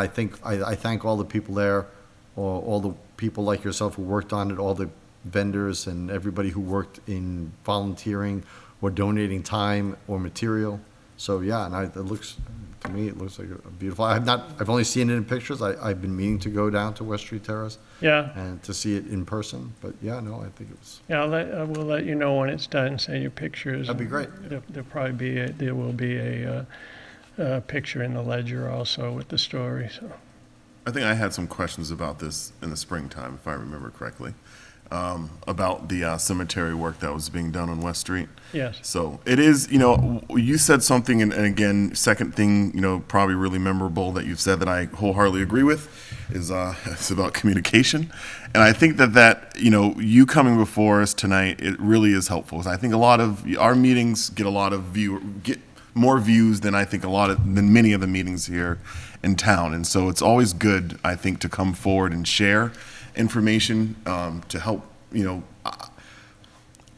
thank all the people there, or all the people like yourself who worked on it, all the vendors and everybody who worked in volunteering or donating time or material. So yeah, and to me, it looks like a beautiful. I've only seen it in pictures. I've been meaning to go down to West Street Terrace. Yeah. And to see it in person. But yeah, no, I think it was. Yeah, I will let you know when it's done. Send your pictures. That'd be great. There will be a picture in the ledger also with the story. So. I think I had some questions about this in the springtime, if I remember correctly, about the cemetery work that was being done on West Street. Yes. So it is, you said something, and again, second thing, probably really memorable that you've said that I wholeheartedly agree with is it's about communication. And I think that you coming before us tonight, it really is helpful. I think a lot of our meetings get more views than I think than many of the meetings here in town. And so it's always good, I think, to come forward and share information to help,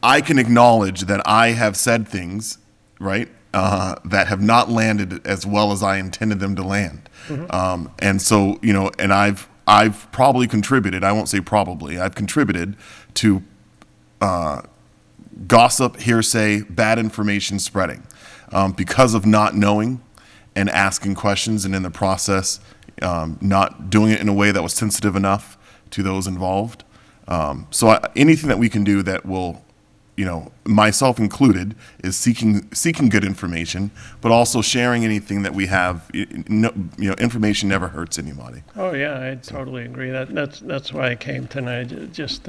I can acknowledge that I have said things, right, that have not landed as well as I intended them to land. Mm-hmm. And so, and I've probably contributed, I won't say probably, I've contributed to gossip, hearsay, bad information spreading because of not knowing and asking questions, and in the process, not doing it in a way that was sensitive enough to those involved. So anything that we can do that will, myself included, is seeking good information, but also sharing anything that we have. Information never hurts anybody. Oh yeah, I totally agree. That's why I came tonight. Just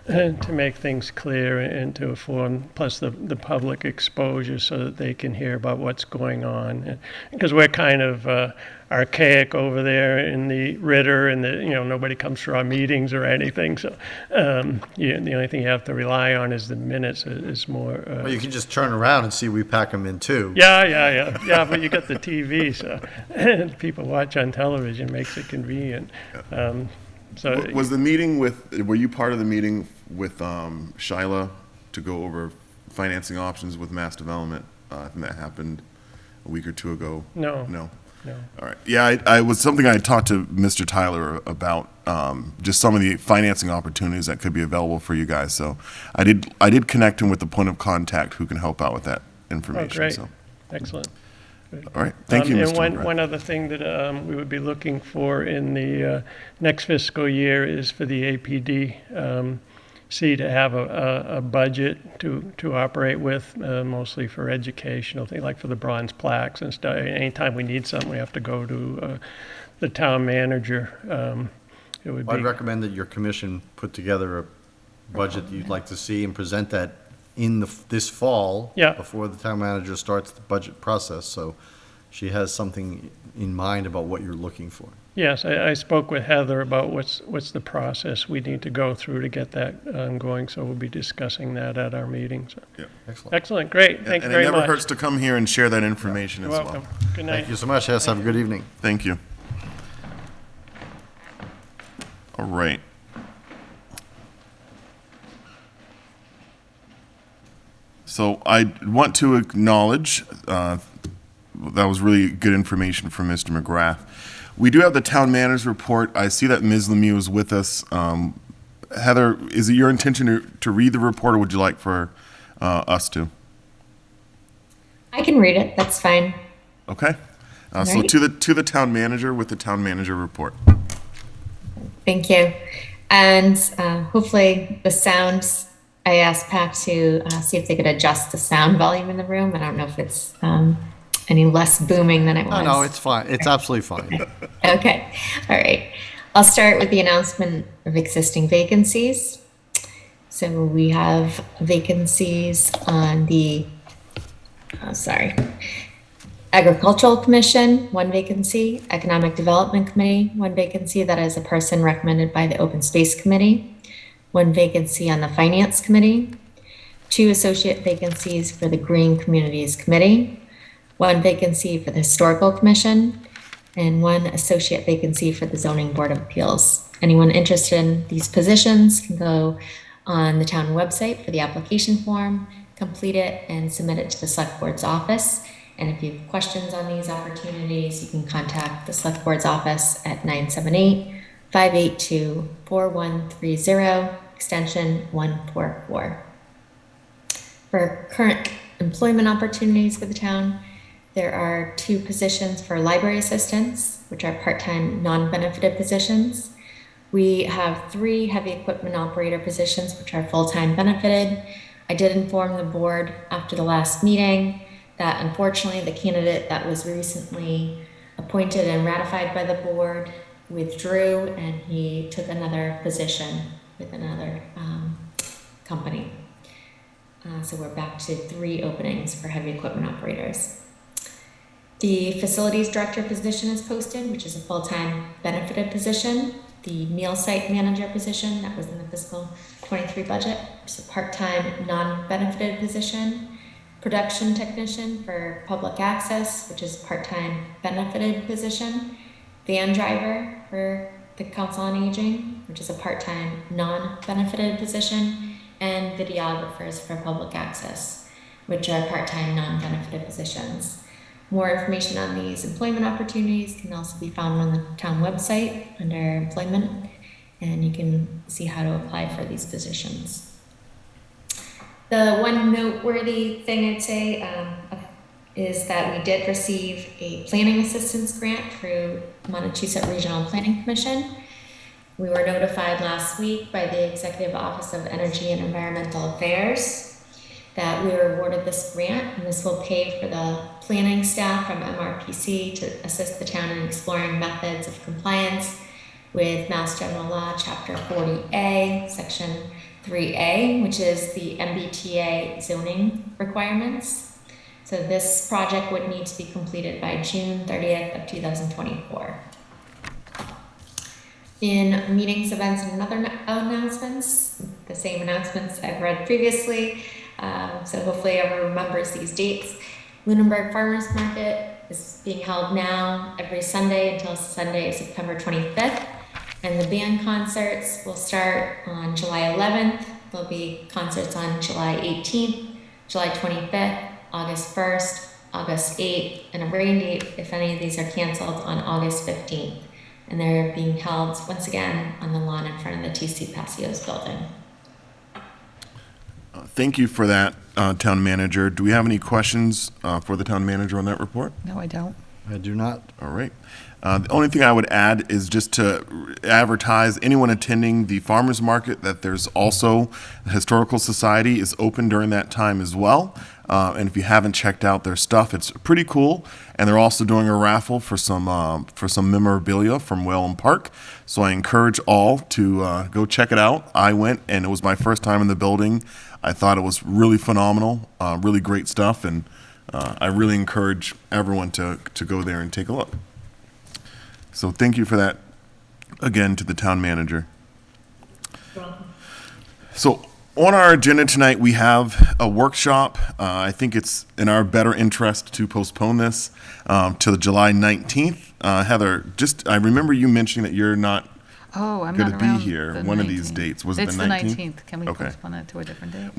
to make things clear and to inform, plus the public exposure so that they can hear about what's going on. Because we're kind of archaic over there in the Ritter, and nobody comes to our meetings or anything. So the only thing you have to rely on is the minutes. Is more. Well, you can just turn around and see we pack them in too. Yeah. But you got the TV, so and people watch on television, makes it convenient. So Was the meeting were you part of the meeting with Shyla to go over financing options with Mass Development? I think that happened a week or two ago. No. No. All right. Yeah, I was something I talked to Mr. Tyler about, just some of the financing opportunities that could be available for you guys. So I did connect him with the point of contact who can help out with that information. Oh, great. So. Excellent. All right. Thank you, Mr. And McGrath. one other thing that we would be looking for in the next fiscal year is for the APD to have a budget to operate with, mostly for educational things, like for the bronze plaques and stuff. Anytime we need something, we have to go to the town manager. It would I'd be, recommend that your commission put together a budget that you'd like to see and present that in this fall. Yeah. Before the town manager starts the budget process, so she has something in mind about what you're looking for. yes, I spoke with Heather about what's the process we need to go through to get that going, so we'll be discussing that at our meeting. So. Yeah. Excellent. Excellent, great, thank you And very it much. never hurts to come here and share that information You're as welcome. well. Good night. Thank you so much, Hess. Have a good evening. Thank you. All right. So I want to acknowledge, that was really good information from Mr. McGrath. We do have the town manager's report. I see that Ms. Lemieux is with us. Heather, is it your intention to read the report, or would you like for us to? I can read it. That's fine. Okay. So Alright. to the town manager with the town manager report. Thank you. And hopefully the sound, I asked Pat to see if they could adjust the sound volume in the room. I don't know if it's any less booming than it was. No, it's fine. It's absolutely fine. Okay. All right. I'll start with the announcement of existing vacancies. So we have vacancies on the, Agricultural Commission, one vacancy. Economic Development Committee, one vacancy. That is a person recommended by the Open Space Committee. One vacancy on the Finance Committee. 2 associate vacancies for the Green Communities Committee. 1 vacancy for the Historical Commission. And 1 associate vacancy for the Zoning Board of Appeals. Anyone interested in these positions can go on the town website for the application form, complete it, and submit it to the Select Board's office. And if you have questions on these opportunities, you can contact the Select Board's office at 978-582-4130, extension 144. For current employment opportunities for the town, there are 2 positions for library assistants, which are part-time, non-benefited positions. We have 3 heavy equipment operator positions, which are full-time benefited. I did inform the board after the last meeting that unfortunately the candidate that was recently appointed and ratified by the board withdrew, and he took another position with another company. So we're back to 3 openings for heavy equipment operators. The facilities director position is posted, which is a full-time benefited position. The meal site manager position that was in the fiscal 23 budget is a part-time non-benefited position. Production technician for public access, which is a part-time benefited position. Van driver for the Council on Aging, which is a part-time non-benefited position. And videographers for public access, which are part-time non-benefited positions. More information on these employment opportunities can also be found on the town website under employment, and you can see how to apply for these positions. The one noteworthy thing I'd say is that we did receive a planning assistance grant through Montechusett Regional Planning Commission. We were notified last week by the Executive Office of Energy and Environmental Affairs that we were awarded this grant, and this will pay for the planning staff from MRPC to assist the town in exploring methods of compliance with Mass General Law, Chapter 40A, Section 3A, which is the MBTA zoning requirements. So this project would need to be completed by June 30th of 2024. In meetings, events, and other announcements, the same announcements I've read previously, so hopefully everyone remembers these dates. Lunenburg Farmers Market is being held now every Sunday until Sunday, September 25th. And the band concerts will start on July 11th. There'll be concerts on July 18th, July 25th, August 1st, August 8th, and a rain date, if any of these are canceled, on August 15th. And they're being held, once again, on the lawn in front of the TC Passios building. Thank you for that, Town Manager. Do we have any questions for the Town Manager on that report? No, I don't. I do not. All right. The only thing I would add is just to advertise anyone attending the farmers market that there's also the Historical Society is open during that time as well. And if you haven't checked out their stuff, it's pretty cool. And they're also doing a raffle for some memorabilia from Whalen Park. So I encourage all to go check it out. I went, and it was my first time in the building. I thought it was really phenomenal, really great stuff, and I really encourage everyone to go there and take a look. So thank you for that, again, to the Town Manager. So on our agenda tonight, we have a workshop. I think it's in our better interest to postpone this to the July 19th. Heather, I remember you mentioning that you're not Oh, I'm going not to around be here the one of these 19th. dates. Was it It's the the 19th? 19th. Can we Okay. postpone it to a different date?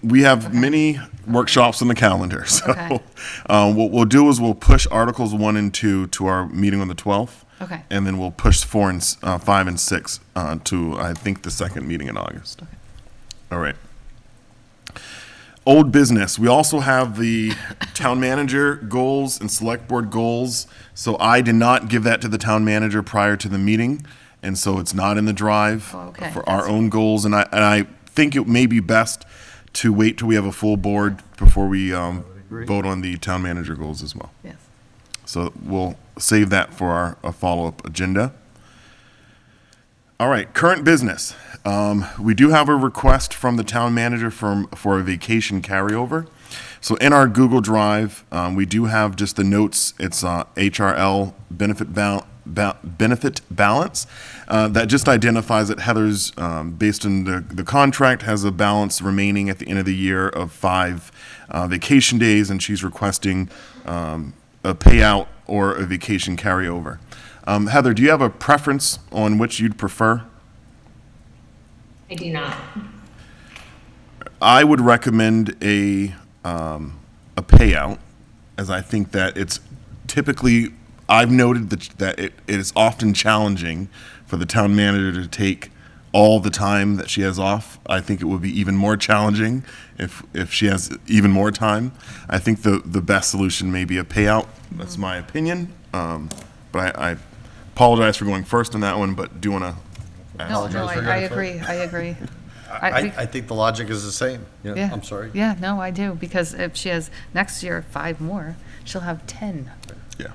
We have many workshops on the calendar. So Okay. what we'll do is we'll push Articles 1 and 2 to our meeting on the 12th. Okay. And then we'll push 4 and 5 and 6 to, I think, the second meeting in August. Okay. All right. Old business. We also have the town manager goals and select board goals. So I did not give that to the town manager prior to the meeting, and so it's not in the drive Oh, okay. for our own goals. And I think it may be best to wait till we have a full board before we vote on the town manager goals as well. Yes. So we'll save that for a follow-up agenda. All right, current business. We do have a request from the town manager for a vacation carryover. So in our Google Drive, we do have just the notes. It's HRL benefit balance that just identifies that Heather's, based on the contract, has a balance remaining at the end of the year of 5 vacation days, and she's requesting a payout or a vacation carryover. Heather, do you have a preference on which you'd prefer? I do not. I would recommend a payout, as I think that it's typically, I've noted that it is often challenging for the town manager to take all the time that she has off. I think it would be even more challenging if she has even more time. I think the best solution may be a payout. That's my opinion. But I apologize for going first on that one, but do want to No, I agree. I agree. I think the logic is the same. Yeah. I'm sorry. Yeah, no, I do, because if she has next year 5 more, she'll have 10, Yeah.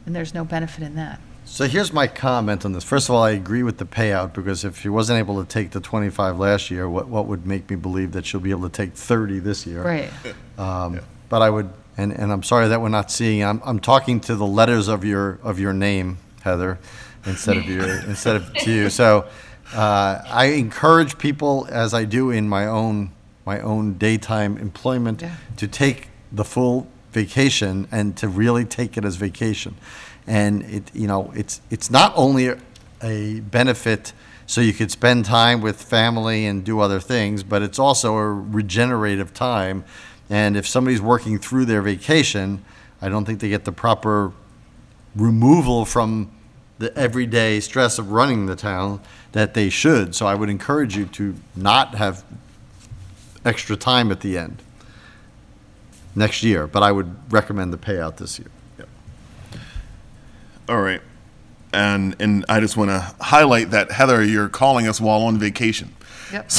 and there's no benefit in that. So here's my comment on this. First of all, I agree with the payout, because if she wasn't able to take the 25 last year, what would make me believe that she'll be able to take 30 this year? Right. But I would, and I'm sorry that we're not seeing, I'm talking to the letters of your name, Heather, instead of to you. So I encourage people, as I do in my own daytime employment, Yeah. to take the full vacation and to really take it as vacation. And it's not only a benefit so you could spend time with family and do other things, but it's also a regenerative time. And if somebody's working through their vacation, I don't think they get the proper removal from the everyday stress of running the town that they should. So I would encourage you to not have extra time at the end next year, but I would recommend the payout this year. All right. And I just want to highlight that, Heather, you're calling us while on vacation. Yep.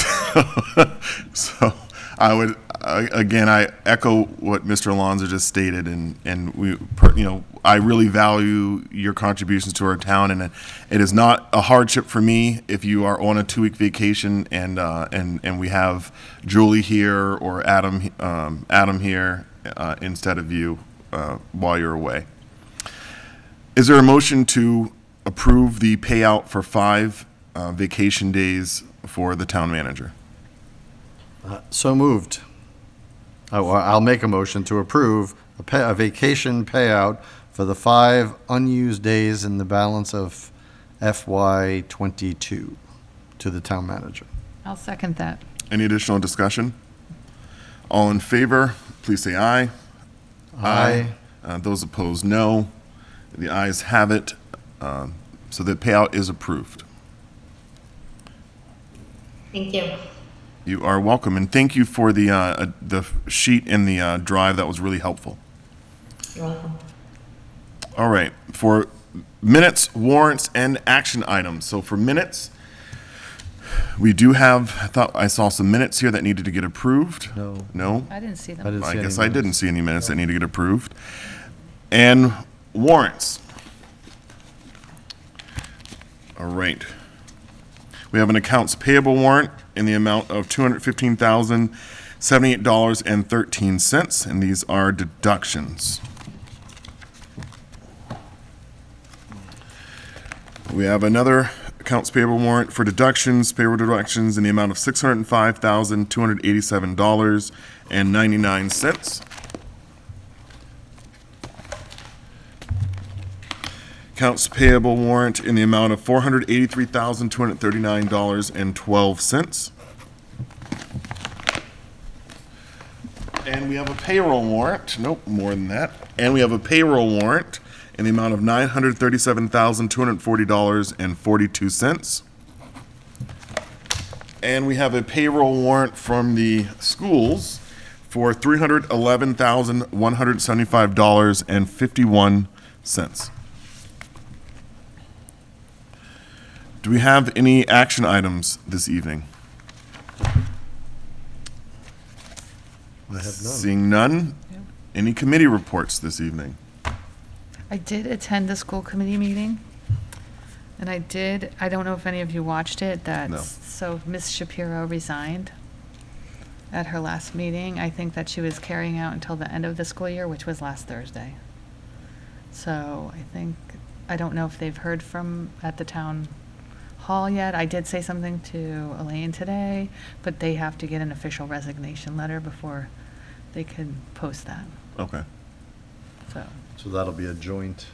So Again, I echo what Mr. Alonso just stated, and I really value your contributions to our town, and it is not a hardship for me if you are on a 2-week vacation and we have Julie here or Adam here instead of you while you're away. Is there a motion to approve the payout for 5 vacation days for the town manager? So moved. I'll make a motion to approve a vacation payout for the 5 unused days in the balance of FY '22 to the town manager. I'll second that. Any additional discussion? All in favor, please say aye. Aye. Those opposed, no. The ayes have it, so the payout is approved. Thank you. You are welcome, and thank you for the sheet in the drive. That was really helpful. You're welcome. All right, for minutes, warrants, and action items. So for minutes, we do have, I thought I saw some minutes here that needed to get approved. No. No? I didn't see them. I didn't see I any guess I minutes. didn't see any minutes that need to get approved. And warrants. All right. We have an accounts payable warrant in the amount of $215,078.13, and these are deductions. We have another accounts payable warrant for deductions, payroll deductions in the amount of $605,287.99. Accounts payable warrant in the amount of $483,239.12. And we have a payroll warrant, nope, more than that. And we have a payroll warrant in the amount of $937,240.42. And we have a payroll warrant from the schools for $311,175.51. Do we have any action items this evening? I have none. Seeing none, any committee reports this evening? I did attend the school committee meeting, and I don't know if any of you watched it, No. so Ms. Shapiro resigned at her last meeting. I think that she was carrying out until the end of the school year, which was last Thursday. So I don't know if they've heard at the town hall yet. I did say something to Elaine today, but they have to get an official resignation letter before they can post that, Okay. so. So that'll have to be a joint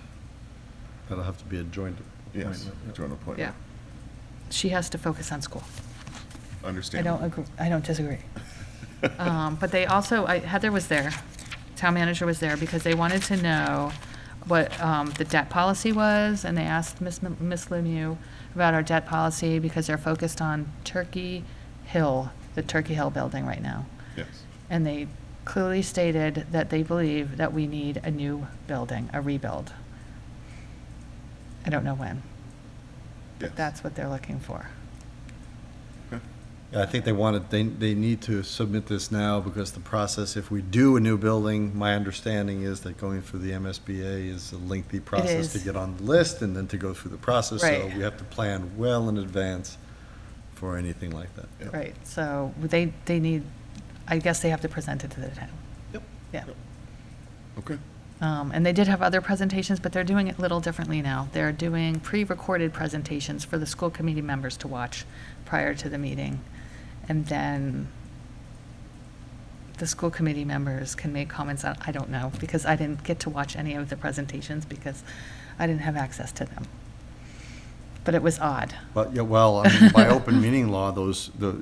Yes, appointment. joint appointment. Yeah. She has to focus on school. Understand. I don't disagree. But they also, Heather was there, town manager was there, because they wanted to know what the debt policy was, and they asked Miss Lemieux about our debt policy, because they're focused on Turkey Hill, the Turkey Hill building right now. Yes. And they clearly stated that they believe that we need a new building, a rebuild. I don't know when, Yes. but that's what they're looking for. Yeah, I think they need to submit this now, because the process, if we do a new building, my understanding is that going through the MSBA is a lengthy process to is. get on the list and then to go through the process. So Right. we have to plan well in advance for anything like that. Right, so they need, I guess they have to present it to the town. Yep. Yeah. Okay. And they did have other presentations, but they're doing it a little differently now. They're doing pre-recorded presentations for the school committee members to watch prior to the meeting. And then the school committee members can make comments on, I don't know, because I didn't get to watch any of the presentations because I didn't have access to them. But it was odd. But, yeah, well, I mean, by open meeting law,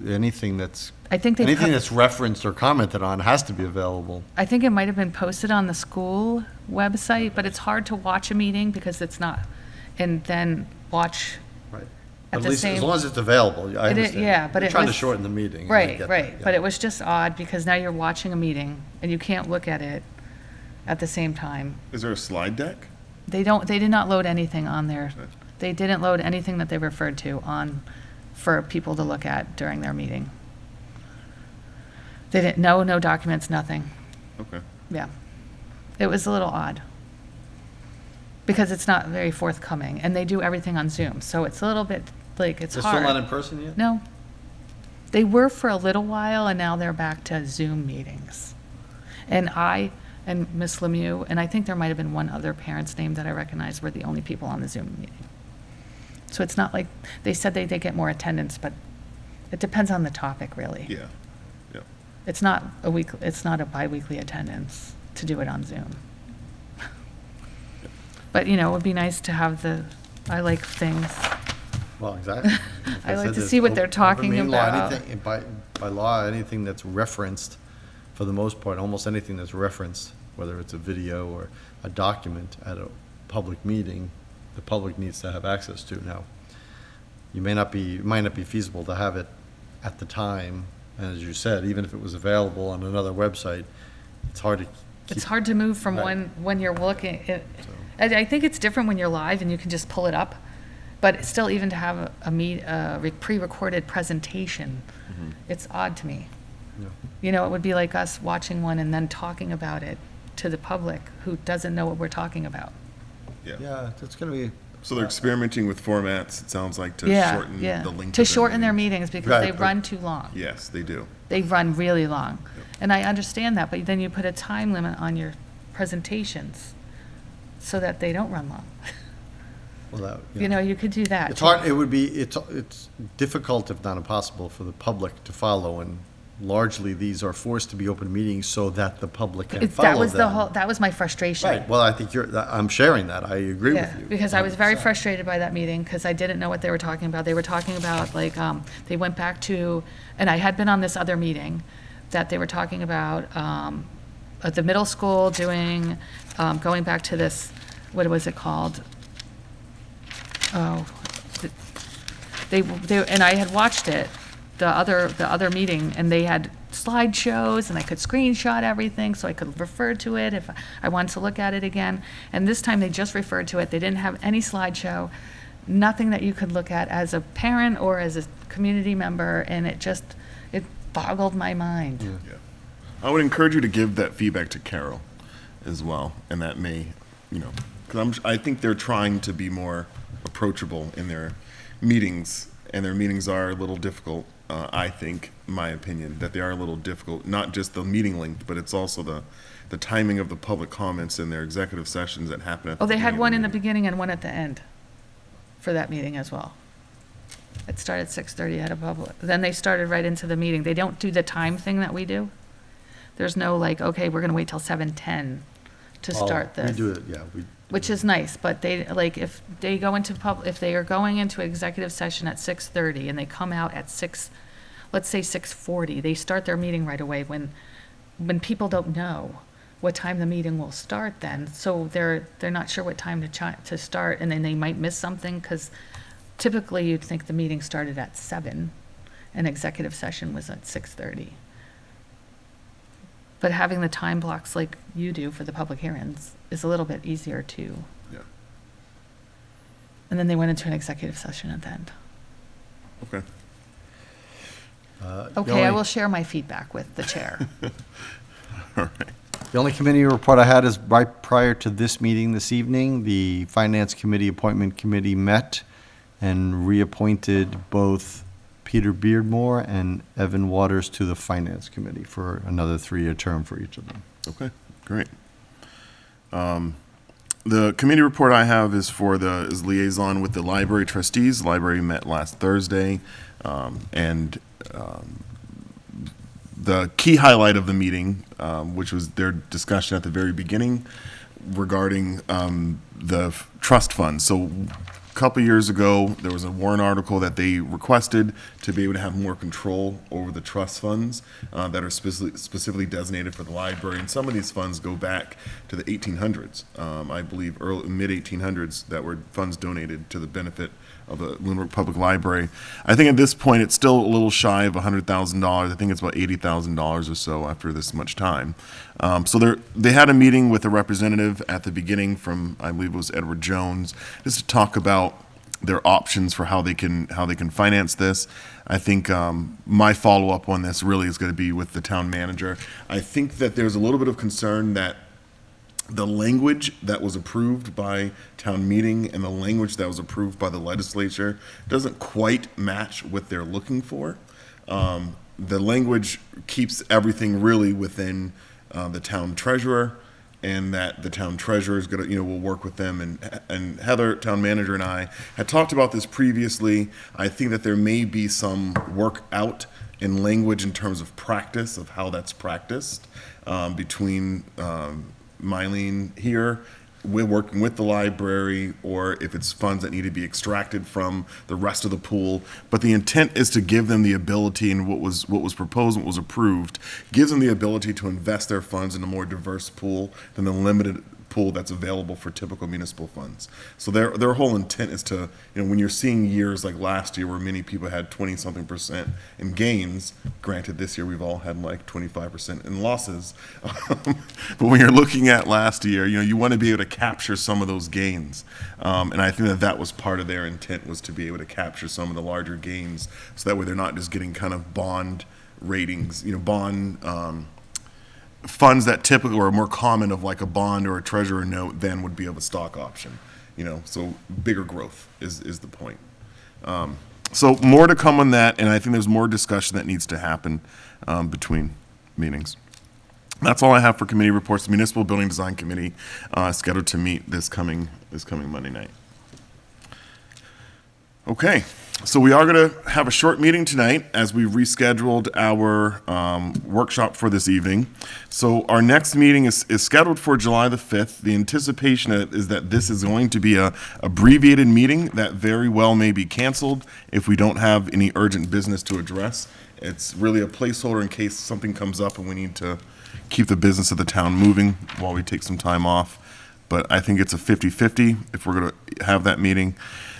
anything that's I think they. anything that's referenced or commented on has to be available. I think it might have been posted on the school website, but it's hard to watch a meeting because it's not, and then watch Right. at At the least, as same. long as it's available, I It is- understand. yeah, but They're it trying to was- shorten the meeting. and I Right, get right, that, but yeah. it was just odd because now you're watching a meeting and you can't look at it at the same time. Is there a slide deck? They did not load anything on there. They didn't load anything that they referred to on, for people to look at during their meeting. They didn't, no documents, nothing. Okay. Yeah. It was a little odd. Because it's not very forthcoming, and they do everything on Zoom, so it's a little bit, like, it's They're hard. still not in person yet? No. They were for a little while, and now they're back to Zoom meetings. And I and Miss Lemieux, and I think there might have been one other parent's name that I recognized, were the only people on the Zoom meeting. So it's not like, they said they get more attendance, but it depends on the topic, really. Yeah. Yeah. It's not a biweekly attendance to do it on Zoom. But, you know, it would be nice to have I like things. Well, exactly. I like said, to there's see what they're open talking meeting law, about. anything- By law, anything that's referenced, for the most part, almost anything that's referenced, whether it's a video or a document at a public meeting, the public needs to have access to. Now, it might not be feasible to have it at the time, and as you said, even if it was available on another website, it's hard to keep. It's hard to move from Right. when you're looking. I think it's different when you're live and you can just pull it up, but still, even to have a pre-recorded presentation, it's odd to me. Yeah. You know, it would be like us watching one and then talking about it to the public who doesn't know what we're talking about. Yeah, it's gonna be. So they're experimenting with formats, it sounds like, to Yeah, shorten yeah. the length To of their shorten their meetings. meetings because Right, they but- run too long. Yes, they do. They run really long. And I understand that, but then you put a time limit on your presentations so that they don't run long. Well, that, You know, you could do that. It's hard, it's difficult, if not impossible, for the public to follow, and largely these are forced to be open meetings so that the public can follow them. That was my frustration. Right, well, I think I'm sharing that, I agree with Yeah, you. because I was very 100%. frustrated by that meeting, because I didn't know what they were talking about. They were talking about, like, they went back to, and I had been on this other meeting, that they were talking about at the middle school doing, going back to this, what was it called? Oh, and I had watched it, the other meeting, and they had slideshows, and I could screenshot everything, so I could refer to it if I wanted to look at it again. And this time, they just referred to it. They didn't have any slideshow, nothing that you could look at as a parent or as a community member, and it boggled my mind. Yeah. I would encourage you to give that feedback to Carol as well, and that may, because I think they're trying to be more approachable in their meetings, and their meetings are a little difficult. I think, in my opinion, that they are a little difficult. Not just the meeting length, but it's also the timing of the public comments in their executive sessions that happen at the Oh, they had beginning one of in the meeting. beginning and one at the end for that meeting as well. It started at 6:30 at a public, then they started right into the meeting. They don't do the time thing that we do. There's no like, okay, we're gonna wait till 7:10 to start this. We do it, yeah, Which is nice, but they, like, if they go into if they are going into executive session at 6:30 and they come out at let's say 6:40, they start their meeting right away when people don't know what time the meeting will start then, so they're not sure what time to start, and then they might miss something, because typically you'd think the meeting started at 7 and executive session was at 6:30. But having the time blocks like you do for the public hearings is a little bit easier too. Yeah. And then they went into an executive session at the end. Okay. Okay, I will share my feedback with the chair. All right. The only committee report I had is right prior to this meeting this evening, the Finance Committee Appointment Committee met and reappointed both Peter Beardmore and Evan Waters to the Finance Committee for another 3-year term for each of them. Okay, great. The committee report I have is is liaison with the library trustees. The library met last Thursday, and the key highlight of the meeting, which was their discussion at the very beginning regarding the trust fund. So a couple years ago, there was a Warrant article that they requested to be able to have more control over the trust funds that are specifically designated for the library. And some of these funds go back to the 1800s, I believe mid-1800s, that were funds donated to the benefit of the Lunenburg Public Library. I think at this point, it's still a little shy of $100,000. I think it's about $80,000 or so after this much time. So they had a meeting with a representative at the beginning from, I believe it was Edward Jones, just to talk about their options for how they can finance this. I think my follow-up on this really is going to be with the town manager. I think that there's a little bit of concern that the language that was approved by town meeting and the language that was approved by the legislature doesn't quite match what they're looking for. The language keeps everything really within the town treasurer, and that the town treasurer is going to, will work with them. And Heather, town manager, and I had talked about this previously. I think that there may be some work out in language in terms of practice, of how that's practiced between Mylene here, we're working with the library, or if it's funds that need to be extracted from the rest of the pool. But the intent is to give them the ability, and what was proposed, what was approved, gives them the ability to invest their funds in a more diverse pool than the limited pool that's available for typical municipal funds. So their whole intent is to, when you're seeing years like last year where many people had 20-something% in gains, granted this year we've all had like 25% in losses, but when you're looking at last year, you want to be able to capture some of those gains. And I think that was part of their intent, was to be able to capture some of the larger gains, so that way they're not just getting kind of bond ratings, bond funds that typically are more common of like a bond or a treasurer note than would be of a stock option, so bigger growth is the point. So more to come on that, and I think there's more discussion that needs to happen between meetings. That's all I have for committee reports. The Municipal Building Design Committee is scheduled to meet this coming Monday night. Okay, so we are going to have a short meeting tonight as we rescheduled our workshop for this evening. So our next meeting is scheduled for July the 5th. The anticipation is that this is going to be a abbreviated meeting that very well may be canceled if we don't have any urgent business to address. It's really a placeholder in case something comes up and we need to keep the business of the town moving while we take some time off. But I think it's a 50-50 if we're going to have that meeting.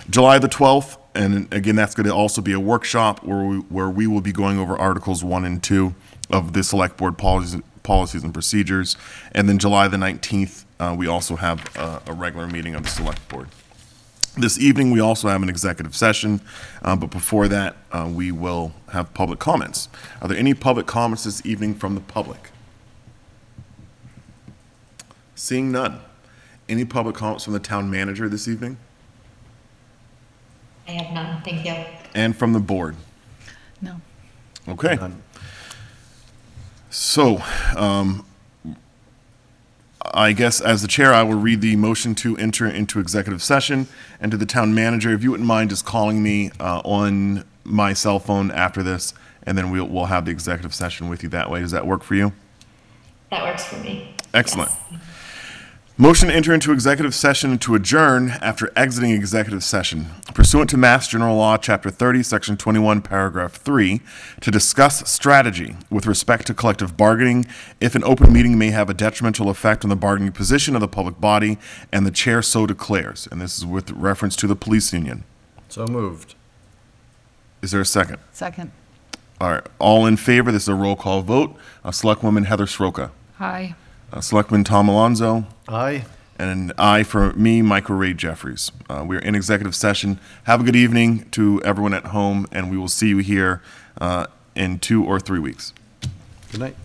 July the 12th, and again, that's going to also be a workshop where we will be going over Articles 1 and 2 of the Select Board policies and procedures. And then July the 19th, we also have a regular meeting of the Select Board. This evening, we also have an executive session, but before that, we will have public comments. Are there any public comments this evening from the public? Seeing none. Any public comments from the town manager this evening? I have none, thank you. And from the board? No. Okay. So, I guess as the chair, I will read the motion to enter into executive session. And to the town manager, if you wouldn't mind just calling me on my cell phone after this, and then we'll have the executive session with you that way. Does that work for you? That works for me. Excellent. Yes. Motion to enter into executive session to adjourn after exiting executive session pursuant to Mass General Law, Chapter 30, Section 21, Paragraph 3, to discuss strategy with respect to collective bargaining if an open meeting may have a detrimental effect on the bargaining position of the public body and the chair so declares. And this is with reference to the police union. So moved. Is there a second? Second. All right. All in favor? This is a roll call vote. Selectwoman Heather Sroka. Aye. Selectman Tom Alonso. Aye. And an aye for me, Michael Ray Jeffries. We are in executive session. Have a good evening to everyone at home, and we will see you here in 2 or 3 weeks. Good night.